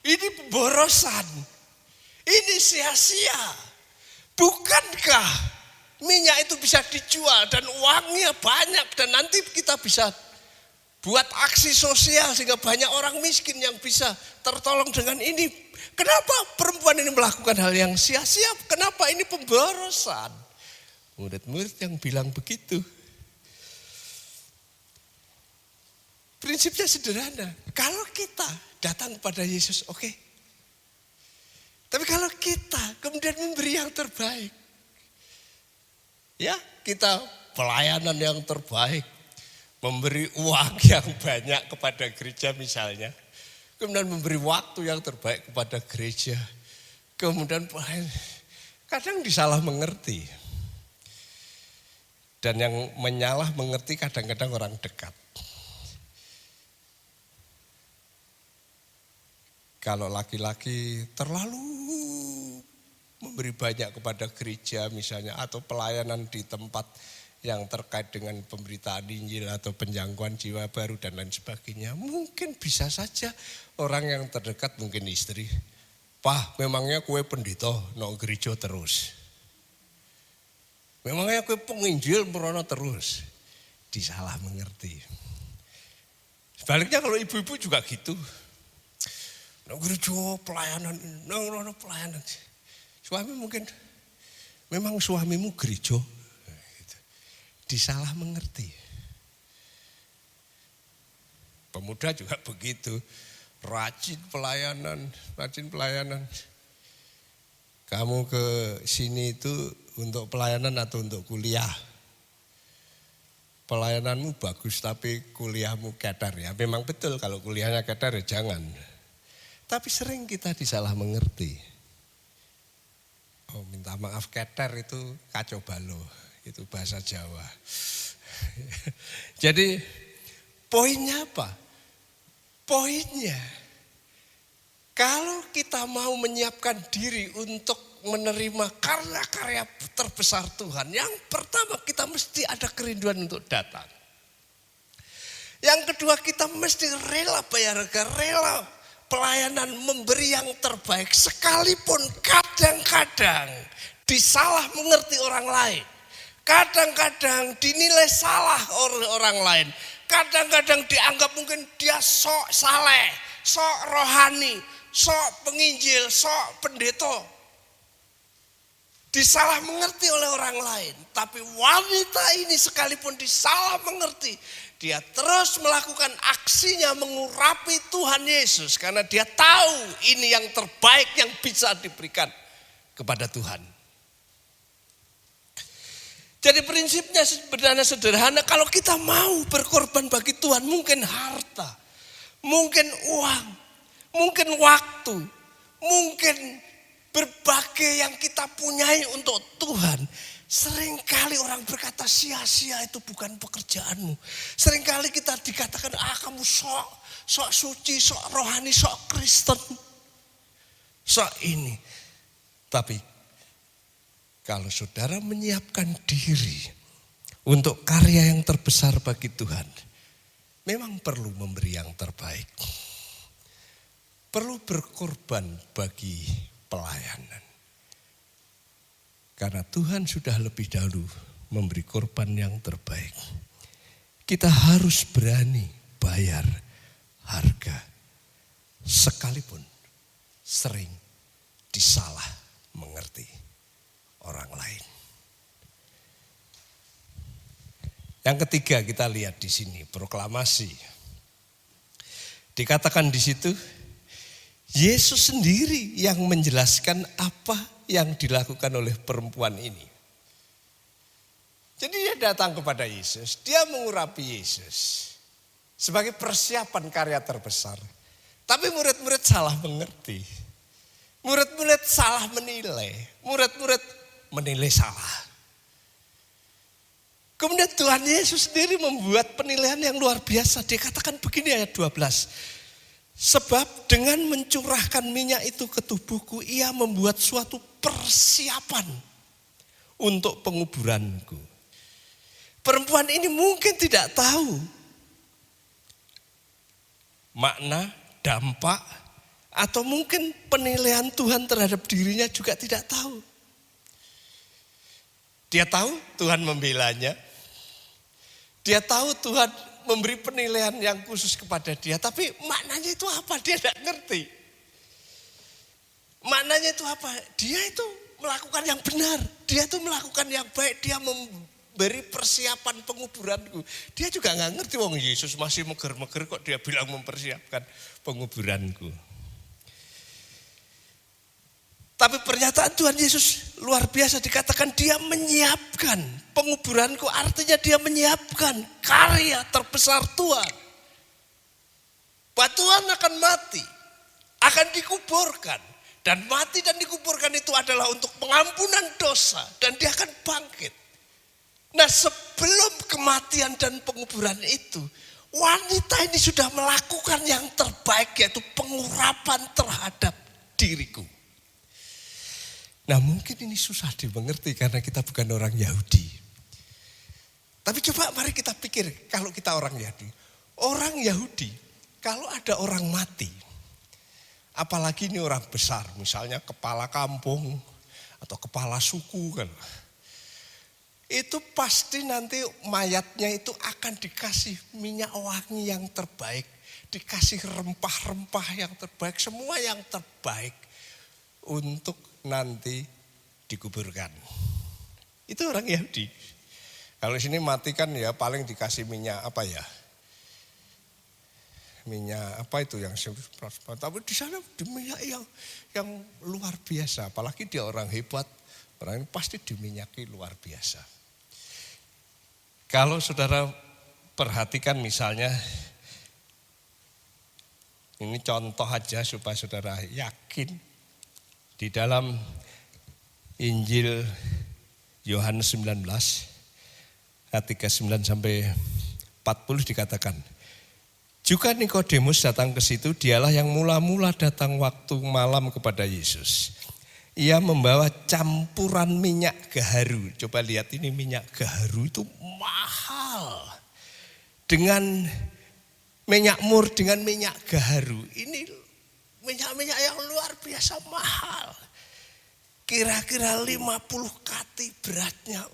ini pemborosan. Ini sia-sia. Bukankah minyak itu bisa dijual dan uangnya banyak dan nanti kita bisa buat aksi sosial sehingga banyak orang miskin yang bisa tertolong dengan ini. Kenapa perempuan ini melakukan hal yang sia-sia? Kenapa ini pemborosan? Murid-murid yang bilang begitu. Prinsipnya sederhana. Kalau kita datang kepada Yesus, oke. Tapi kalau kita kemudian memberi yang terbaik. Ya, kita pelayanan yang terbaik. Memberi uang yang banyak kepada gereja misalnya. Kemudian memberi waktu yang terbaik kepada gereja. Kemudian kadang disalah mengerti. Dan yang menyalah mengerti kadang-kadang orang dekat. Kalau laki-laki terlalu memberi banyak kepada gereja misalnya, atau pelayanan di tempat yang terkait dengan pemberitaan Injil atau penjangkauan jiwa baru dan lain sebagainya, mungkin bisa saja orang yang terdekat, mungkin istri, "Pah, memangnya kue pendeta no gereja terus? Memangnya kue penginjil merono terus?" Disalah mengerti. Sebaliknya kalau ibu-ibu juga gitu. No gereja pelayanan, no pelayanan. Suami mungkin, memang suamimu gereja? Disalah mengerti. Pemuda juga begitu, rajin pelayanan. Kamu ke sini itu untuk pelayanan atau untuk kuliah? Pelayananmu bagus tapi kuliahmu kedar ya. Memang betul kalau kuliahnya kedar ya jangan. Tapi sering kita disalah mengerti. Oh, minta maaf, kedar itu kacau balau. Itu bahasa Jawa. Jadi poinnya apa? Poinnya, kalau kita mau menyiapkan diri untuk menerima karya-karya terbesar Tuhan, yang pertama kita mesti ada kerinduan untuk datang. Yang kedua kita mesti rela bayar harga, rela pelayanan, memberi yang terbaik. Sekalipun kadang-kadang disalah mengerti orang lain. Kadang-kadang dinilai salah oleh orang lain. Kadang-kadang dianggap mungkin dia sok saleh, sok rohani, sok penginjil, sok pendeta. Disalah mengerti oleh orang lain. Tapi wanita ini sekalipun disalah mengerti, dia terus melakukan aksinya mengurapi Tuhan Yesus. Karena dia tahu ini yang terbaik yang bisa diberikan kepada Tuhan. Jadi prinsipnya sebenarnya sederhana, kalau kita mau berkorban bagi Tuhan, mungkin harta, mungkin uang, mungkin waktu, mungkin berbagai yang kita punyai untuk Tuhan. Seringkali orang berkata sia-sia itu bukan pekerjaanmu. Seringkali kita dikatakan, kamu sok suci, sok rohani, sok Kristen, sok ini. Tapi kalau saudara menyiapkan diri untuk karya yang terbesar bagi Tuhan, memang perlu memberi yang terbaik. Perlu berkorban bagi pelayanan. Karena Tuhan sudah lebih dahulu memberi korban yang terbaik. Kita harus berani bayar harga. Sekalipun sering disalah mengerti orang lain. Yang ketiga kita lihat di sini proklamasi. Dikatakan di situ Yesus sendiri yang menjelaskan apa yang dilakukan oleh perempuan ini. Jadi dia datang kepada Yesus, dia mengurapi Yesus sebagai persiapan karya terbesar. Tapi murid-murid salah mengerti. Murid-murid salah menilai. Murid-murid menilai salah. Kemudian Tuhan Yesus sendiri membuat penilaian yang luar biasa. Dia katakan begini ayat 12. Sebab dengan mencurahkan minyak itu ke tubuhku, ia membuat suatu persiapan untuk penguburanku. Perempuan ini mungkin tidak tahu makna, dampak, atau mungkin penilaian Tuhan terhadap dirinya juga tidak tahu. Dia tahu Tuhan membelanya. Dia tahu Tuhan memberi penilaian yang khusus kepada dia. Tapi maknanya itu apa? Dia tidak ngerti. Maknanya itu apa? Dia itu melakukan yang benar. Dia itu melakukan yang baik. Dia memberi persiapan penguburanku. Dia juga nggak ngerti. Wong Yesus masih meger-meger kok dia bilang mempersiapkan penguburanku. Tapi pernyataan Tuhan Yesus luar biasa, dikatakan dia menyiapkan penguburanku, artinya dia menyiapkan karya terbesar Tuhan. Bahwa Tuhan akan mati, akan dikuburkan. Dan mati dan dikuburkan itu adalah untuk pengampunan dosa dan dia akan bangkit. Nah sebelum kematian dan penguburan itu, wanita ini sudah melakukan yang terbaik, yaitu pengurapan terhadap diriku. Nah mungkin ini susah dimengerti karena kita bukan orang Yahudi. Tapi coba mari kita pikir kalau kita orang Yahudi. Orang Yahudi kalau ada orang mati, apalagi ini orang besar, misalnya kepala kampung atau kepala suku kan. Itu pasti nanti mayatnya itu akan dikasih minyak wangi yang terbaik. Dikasih rempah-rempah yang terbaik, semua yang terbaik untuk nanti dikuburkan. Itu orang Yahudi. Kalau sini mati kan ya paling dikasih minyak apa ya? Minyak apa itu yang tapi di sana minyak yang luar biasa. Apalagi dia orang hebat, orang ini pasti diminyaki luar biasa. Kalau saudara perhatikan misalnya, ini contoh aja supaya saudara yakin. Di dalam Injil Yohanes 19 ayat 39 sampai 40 dikatakan, juga Nikodemus datang ke situ, dialah yang mula-mula datang waktu malam kepada Yesus. Ia membawa campuran minyak gaharu. Coba lihat ini minyak gaharu itu mahal. Dengan minyak mur dengan minyak gaharu. Ini minyak-minyak yang luar biasa mahal. Kira-kira 50 kati beratnya.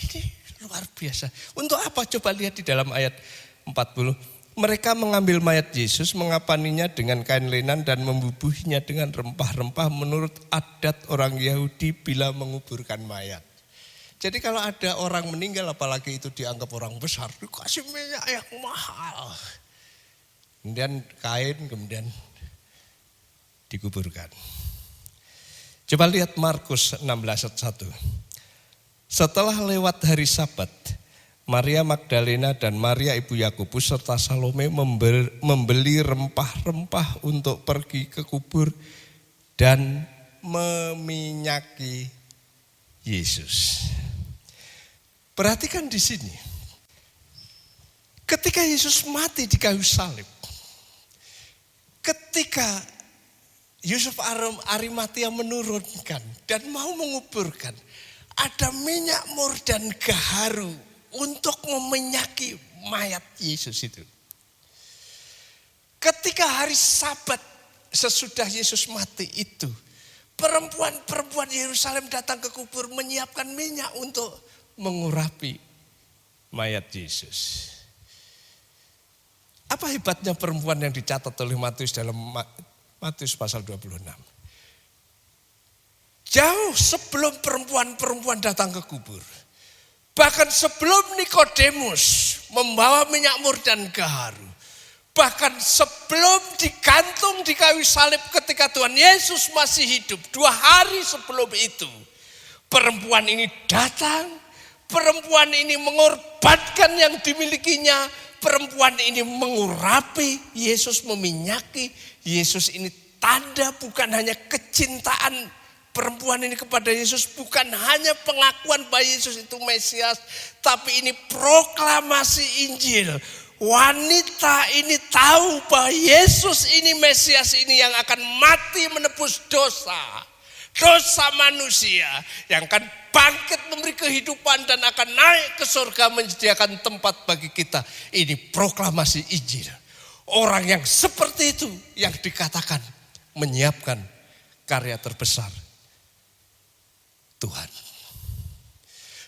Ini luar biasa. Untuk apa? Coba lihat di dalam ayat 40. Mereka mengambil mayat Yesus, mengapaninya dengan kain lenan dan membubuhinya dengan rempah-rempah menurut adat orang Yahudi bila menguburkan mayat. Jadi kalau ada orang meninggal, apalagi itu dianggap orang besar, dikasih minyak yang mahal. Kemudian kain, kemudian dikuburkan. Coba lihat Markus 16 ayat 1. Setelah lewat hari Sabat, Maria Magdalena dan Maria ibu Yakobus serta Salome membeli rempah-rempah untuk pergi ke kubur dan meminyaki Yesus. Perhatikan di sini. Ketika Yesus mati di kayu salib, ketika Yusuf Arimatia menurunkan dan mau menguburkan, ada minyak mur dan gaharu untuk memenyaki mayat Yesus itu. Ketika hari Sabat sesudah Yesus mati itu, perempuan-perempuan Yerusalem datang ke kubur menyiapkan minyak untuk mengurapi mayat Yesus. Apa hebatnya perempuan yang dicatat oleh Matius dalam Matius pasal 26? Jauh sebelum perempuan-perempuan datang ke kubur. Bahkan sebelum Nikodemus membawa minyak mur dan gaharu. Bahkan sebelum digantung di kayu salib ketika Tuhan Yesus masih hidup. 2 hari sebelum itu. Perempuan ini datang. Perempuan ini mengorbankan yang dimilikinya. Perempuan ini mengurapi. Yesus meminyaki. Yesus ini tanda bukan hanya kecintaan perempuan ini kepada Yesus. Bukan hanya pengakuan bahwa Yesus itu Mesias. Tapi ini proklamasi Injil. Wanita ini tahu bahwa Yesus ini Mesias ini yang akan mati menebus dosa manusia, yang akan bangkit memberi kehidupan dan akan naik ke surga menyediakan tempat bagi kita. Ini proklamasi Injil. Orang yang seperti itu yang dikatakan menyiapkan karya terbesar Tuhan.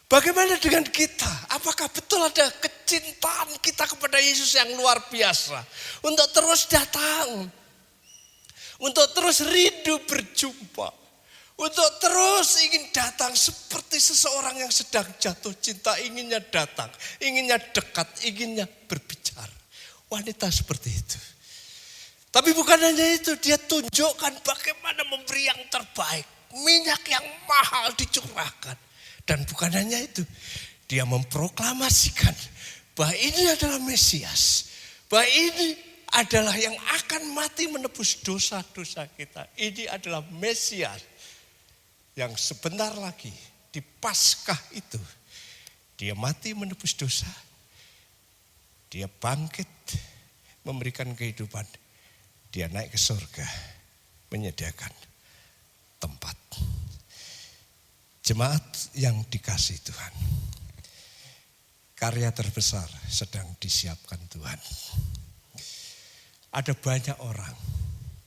Bagaimana dengan kita? Apakah betul ada kecintaan kita kepada Yesus yang luar biasa? Untuk terus datang. Untuk terus rindu berjumpa. Untuk terus ingin datang seperti seseorang yang sedang jatuh cinta. Inginnya datang, inginnya dekat, inginnya berbicara. Wanita seperti itu. Tapi bukan hanya itu, dia tunjukkan bagaimana memberi yang terbaik. Minyak yang mahal dicurahkan. Dan bukan hanya itu, dia memproklamasikan bahwa ini adalah Mesias. Bahwa ini adalah yang akan mati menebus dosa-dosa kita. Ini adalah Mesias yang sebentar lagi di Paskah itu. Dia mati menebus dosa. Dia bangkit memberikan kehidupan. Dia naik ke surga menyediakan tempat. Jemaat yang dikasihi Tuhan, karya terbesar sedang disiapkan Tuhan. Ada banyak orang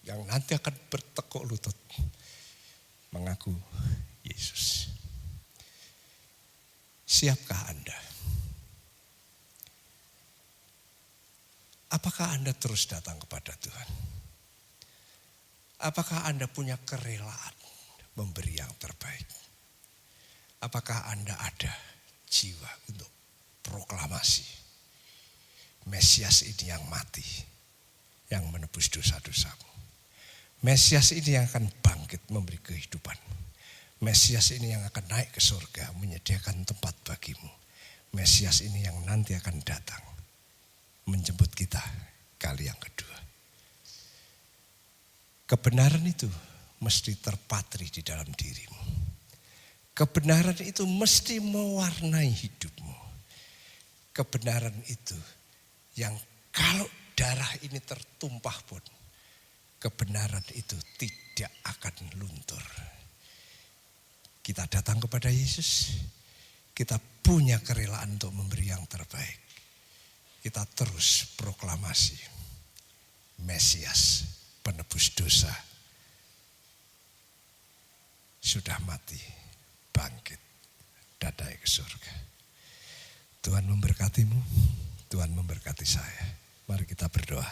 yang nanti akan bertekuk lutut mengaku Yesus. Siapkah Anda? Apakah Anda terus datang kepada Tuhan? Apakah Anda punya kerelaan memberi yang terbaik? Apakah Anda ada jiwa untuk proklamasi Mesias ini yang mati, yang menebus dosa-dosamu. Mesias ini yang akan bangkit memberi kehidupan. Mesias ini yang akan naik ke surga menyediakan tempat bagimu. Mesias ini yang nanti akan datang menjemput kita kali yang kedua. Kebenaran itu mesti terpatri di dalam dirimu. Kebenaran itu mesti mewarnai hidupmu. Kebenaran itu yang kalau darah ini tertumpah pun, kebenaran itu tidak akan luntur. Kita datang kepada Yesus, kita punya kerelaan untuk memberi yang terbaik. Kita terus proklamasi Mesias penebus dosa sudah mati, bangkit dan naik ke surga. Tuhan memberkatimu, Tuhan memberkati saya. Mari kita berdoa.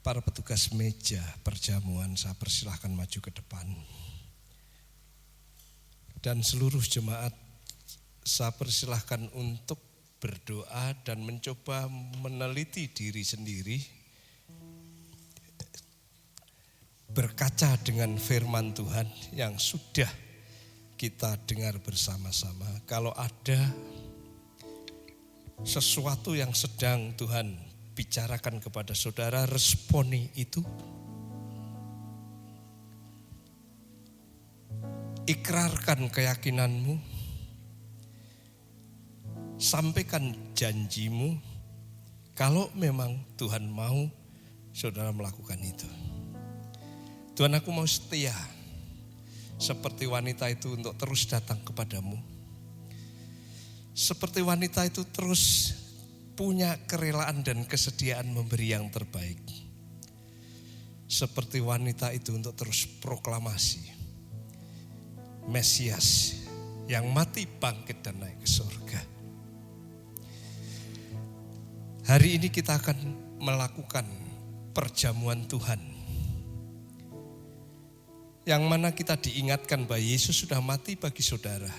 Para petugas meja perjamuan saya persilahkan maju ke depan. Dan seluruh jemaat saya persilahkan untuk berdoa dan mencoba meneliti diri sendiri. Berkaca dengan firman Tuhan yang sudah kita dengar bersama-sama. Kalau ada sesuatu yang sedang Tuhan bicarakan kepada saudara, responi itu. Ikrarkan keyakinanmu. Sampaikan janjimu. Kalau memang Tuhan mau saudara melakukan itu. Tuhan, aku mau setia seperti wanita itu untuk terus datang kepadamu. seperti wanita itu terus punya kerelaan dan kesediaan memberi yang terbaik. Seperti wanita itu untuk terus proklamasi Mesias yang mati, bangkit dan naik ke surga. Hari ini kita akan melakukan perjamuan Tuhan, yang mana kita diingatkan bahwa Yesus sudah mati bagi saudara.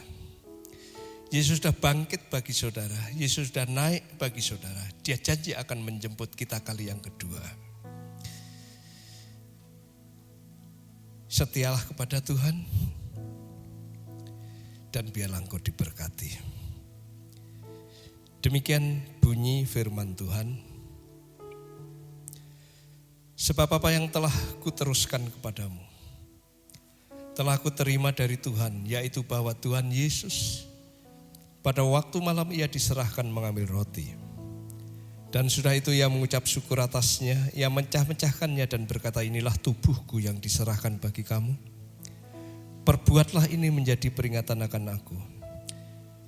Yesus sudah bangkit bagi saudara. Yesus sudah naik bagi saudara. Dia janji akan menjemput kita kali yang kedua. Setialah kepada Tuhan dan biarlah engkau diberkati. Demikian bunyi firman Tuhan. Sebab apa yang telah kuteruskan kepadamu, telah kuterima dari Tuhan, yaitu bahwa Tuhan Yesus pada waktu malam ia diserahkan mengambil roti. Dan sudah itu ia mengucap syukur atasnya, ia mencah-mecahkannya dan berkata, inilah tubuhku yang diserahkan bagi kamu. Perbuatlah ini menjadi peringatan akan aku.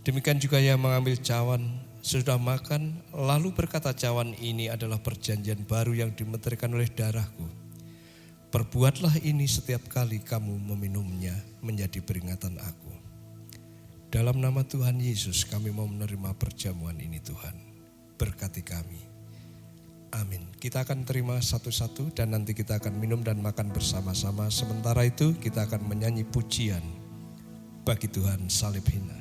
Demikian juga ia mengambil cawan, sudah makan, lalu berkata, cawan ini adalah perjanjian baru yang dimeterkan oleh darahku. Perbuatlah ini setiap kali kamu meminumnya menjadi peringatan aku. Dalam nama Tuhan Yesus kami mau menerima perjamuan ini Tuhan. Berkati kami. Amin. Kita akan terima satu-satu dan nanti kita akan minum dan makan bersama-sama. Sementara itu kita akan menyanyi pujian bagi Tuhan salib hina.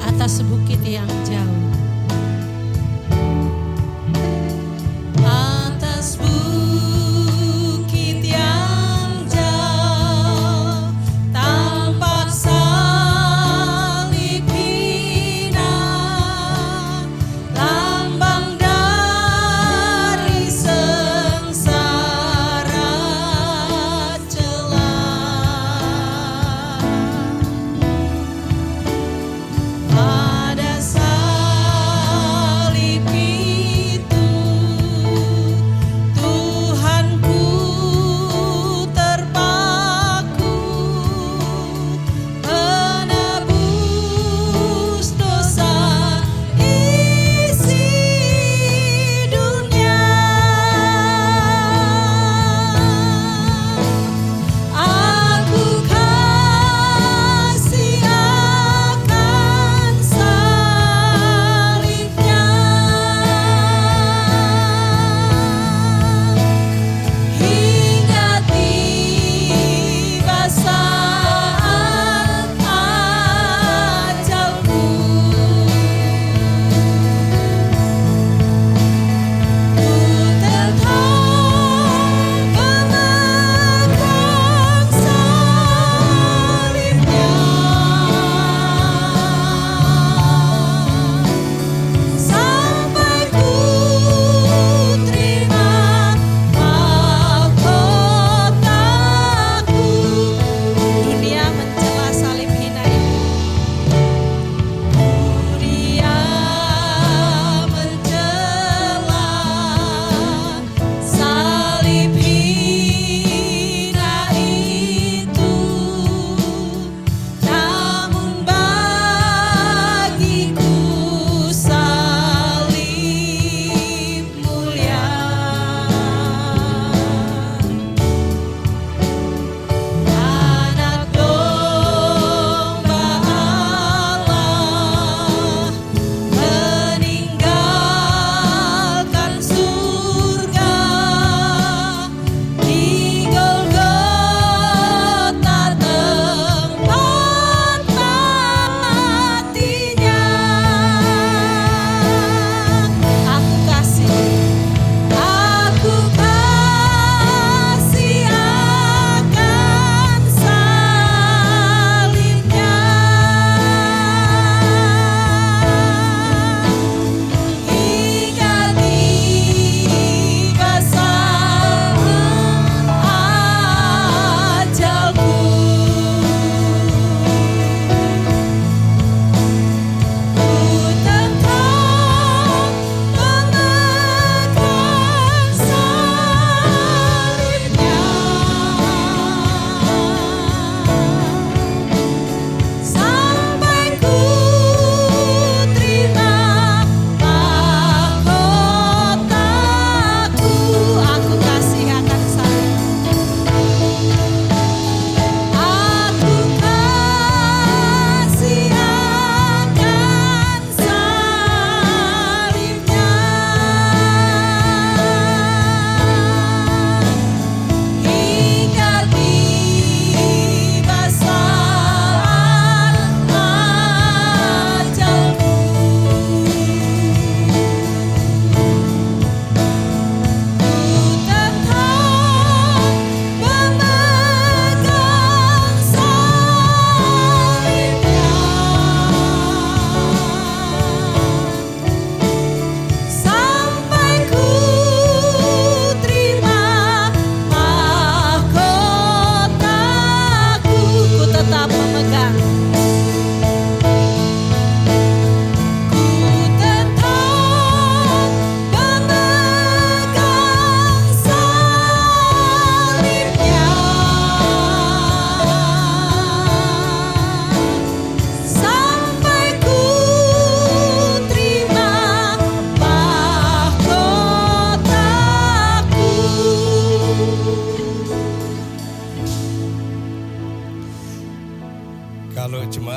Atas bukit yang jauh. Atas bukit yang jauh tampak salib hina, lambang darah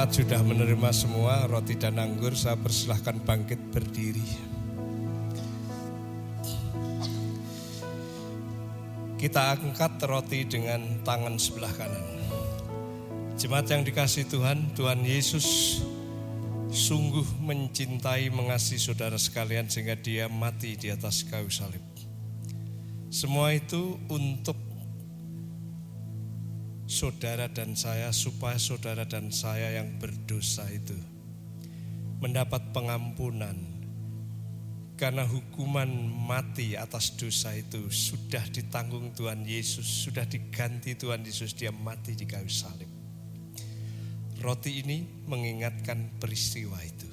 jemaat sudah menerima semua roti dan anggur, saya persilahkan bangkit berdiri. Kita angkat roti dengan tangan sebelah kanan. Jemaat yang dikasihi Tuhan, Tuhan Yesus sungguh mencintai, mengasihi saudara sekalian sehingga dia mati di atas kayu salib. Semua itu untuk saudara dan saya, supaya saudara dan saya yang berdosa itu mendapat pengampunan. Karena hukuman mati atas dosa itu sudah ditanggung Tuhan Yesus, sudah diganti Tuhan Yesus, dia mati di kayu salib. Roti ini mengingatkan peristiwa itu.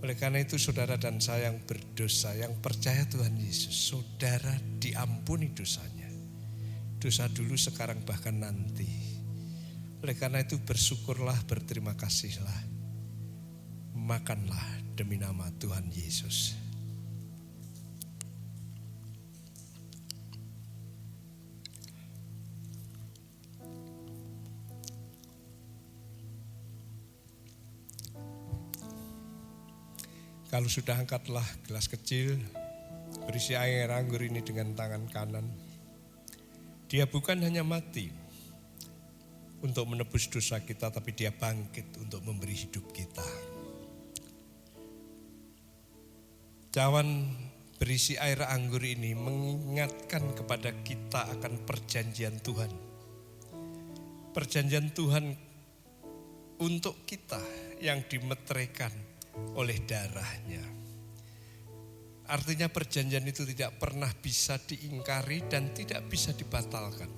Oleh karena itu saudara dan saya yang berdosa, yang percaya Tuhan Yesus, saudara diampuni dosanya. Dosa dulu, sekarang, bahkan nanti. Oleh karena itu bersyukurlah, berterima kasihlah. Makanlah demi nama Tuhan Yesus. Kalau sudah, angkatlah gelas kecil berisi air anggur ini dengan tangan kanan. Dia bukan hanya mati untuk menebus dosa kita, tapi dia bangkit untuk memberi hidup kita. Cawan berisi air anggur ini mengingatkan kepada kita akan perjanjian Tuhan. Perjanjian Tuhan untuk kita yang dimeteraikan oleh darahnya. Artinya perjanjian itu tidak pernah bisa diingkari dan tidak bisa dibatalkan.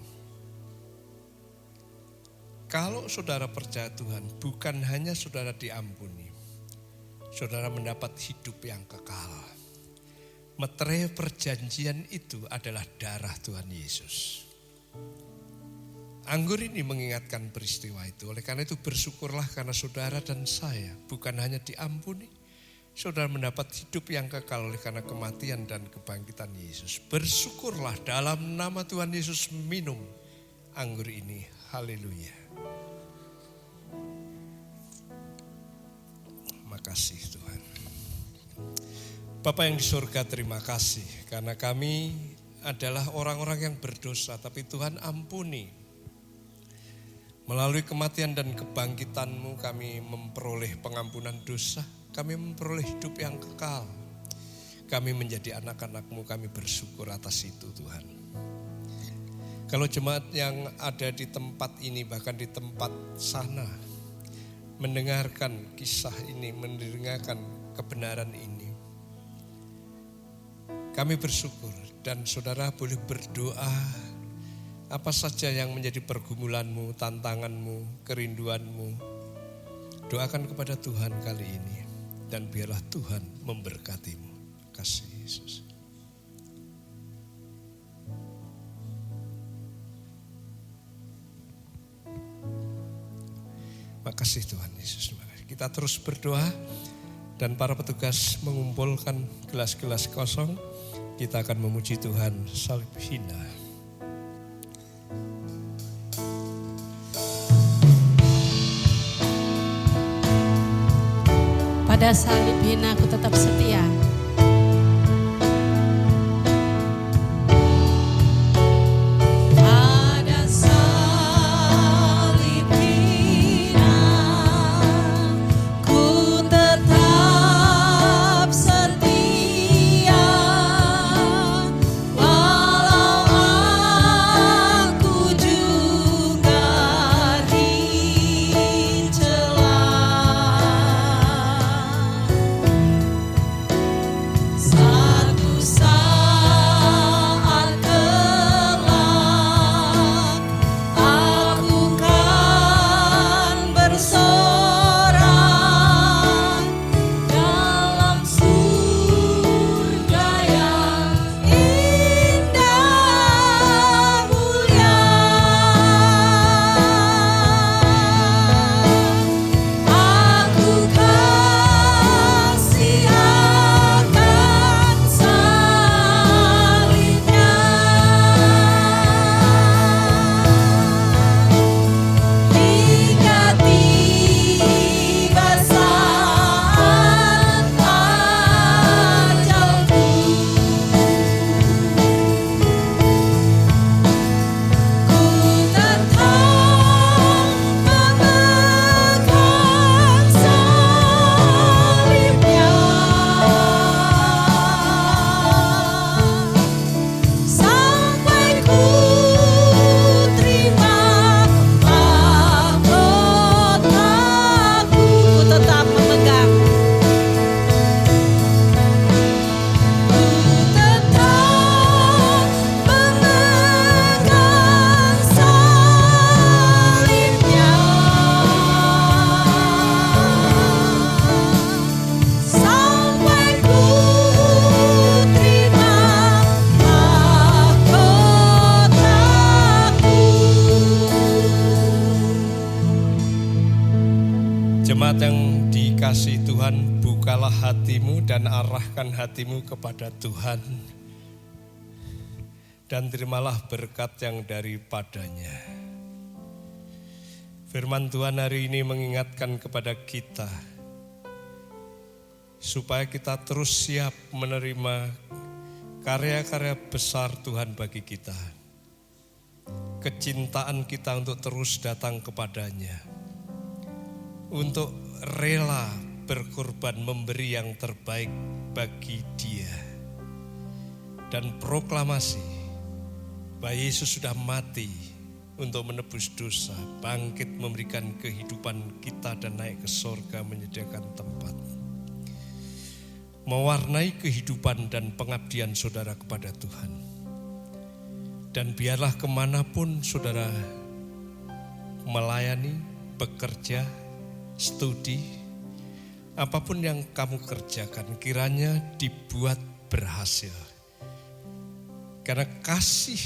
Kalau saudara percaya Tuhan, bukan hanya saudara diampuni, saudara mendapat hidup yang kekal. Meterai perjanjian itu adalah darah Tuhan Yesus. Anggur ini mengingatkan peristiwa itu. Oleh karena itu bersyukurlah karena saudara dan saya bukan hanya diampuni, saudara mendapat hidup yang kekal oleh karena kematian dan kebangkitan Yesus. Bersyukurlah, dalam nama Tuhan Yesus minum anggur ini. Haleluya. Makasih Tuhan. Bapa yang di surga, terima kasih karena kami adalah orang-orang yang berdosa, tapi Tuhan ampuni. Melalui kematian dan kebangkitan-Mu kami memperoleh pengampunan dosa, kami memperoleh hidup yang kekal. Kami menjadi anak-anak-Mu, kami bersyukur atas itu Tuhan. Kalau jemaat yang ada di tempat ini, bahkan di tempat sana, mendengarkan kisah ini, mendengarkan kebenaran ini, kami bersyukur dan saudara boleh berdoa apa saja yang menjadi pergumulanmu, tantanganmu, kerinduanmu. Doakan kepada Tuhan kali ini dan biarlah Tuhan memberkatimu. Kasih Yesus. Makasih Tuhan Yesus. Kita terus berdoa dan para petugas mengumpulkan gelas-gelas kosong. Kita akan memuji Tuhan salib hina. Pada salib hina aku tetap setia. Pada salib hina ku tetap setia, walau aku juga dicela. Arahkan hatimu kepada Tuhan dan terimalah berkat yang daripadanya. Firman Tuhan hari ini mengingatkan kepada kita supaya kita terus siap menerima karya-karya besar Tuhan bagi kita. Kecintaan kita untuk terus datang kepadanya. Untuk rela berkorban memberi yang terbaik bagi Dia. Dan proklamasi bahwa Yesus sudah mati untuk menebus dosa, bangkit memberikan kehidupan kita dan naik ke sorga menyediakan tempat. Mewarnai kehidupan dan pengabdian saudara kepada Tuhan. Dan biarlah kemanapun saudara melayani, bekerja, studi, apapun yang kamu kerjakan kiranya dibuat berhasil. Karena kasih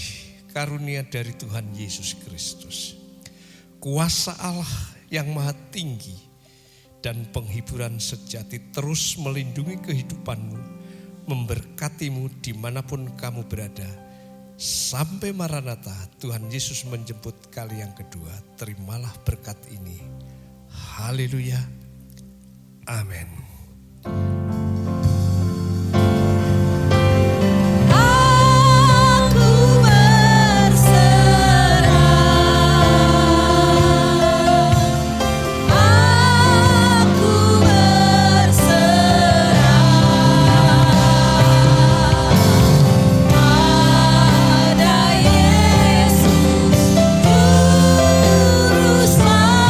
karunia dari Tuhan Yesus Kristus, kuasa Allah yang maha tinggi dan penghiburan sejati terus melindungi kehidupanmu, memberkatimu dimanapun kamu berada. Sampai Maranatha, Tuhan Yesus menjemput kali yang kedua. Terimalah berkat ini. Haleluya. Amin. Aku berserah, aku berserah pada Yesus Juru Selamat.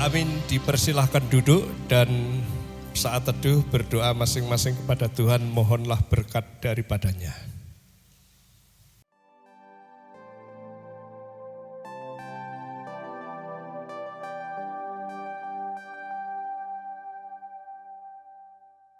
Aku Amin. Dipersilahkan duduk dan saat teduh berdoa masing-masing kepada Tuhan, mohonlah berkat daripadanya.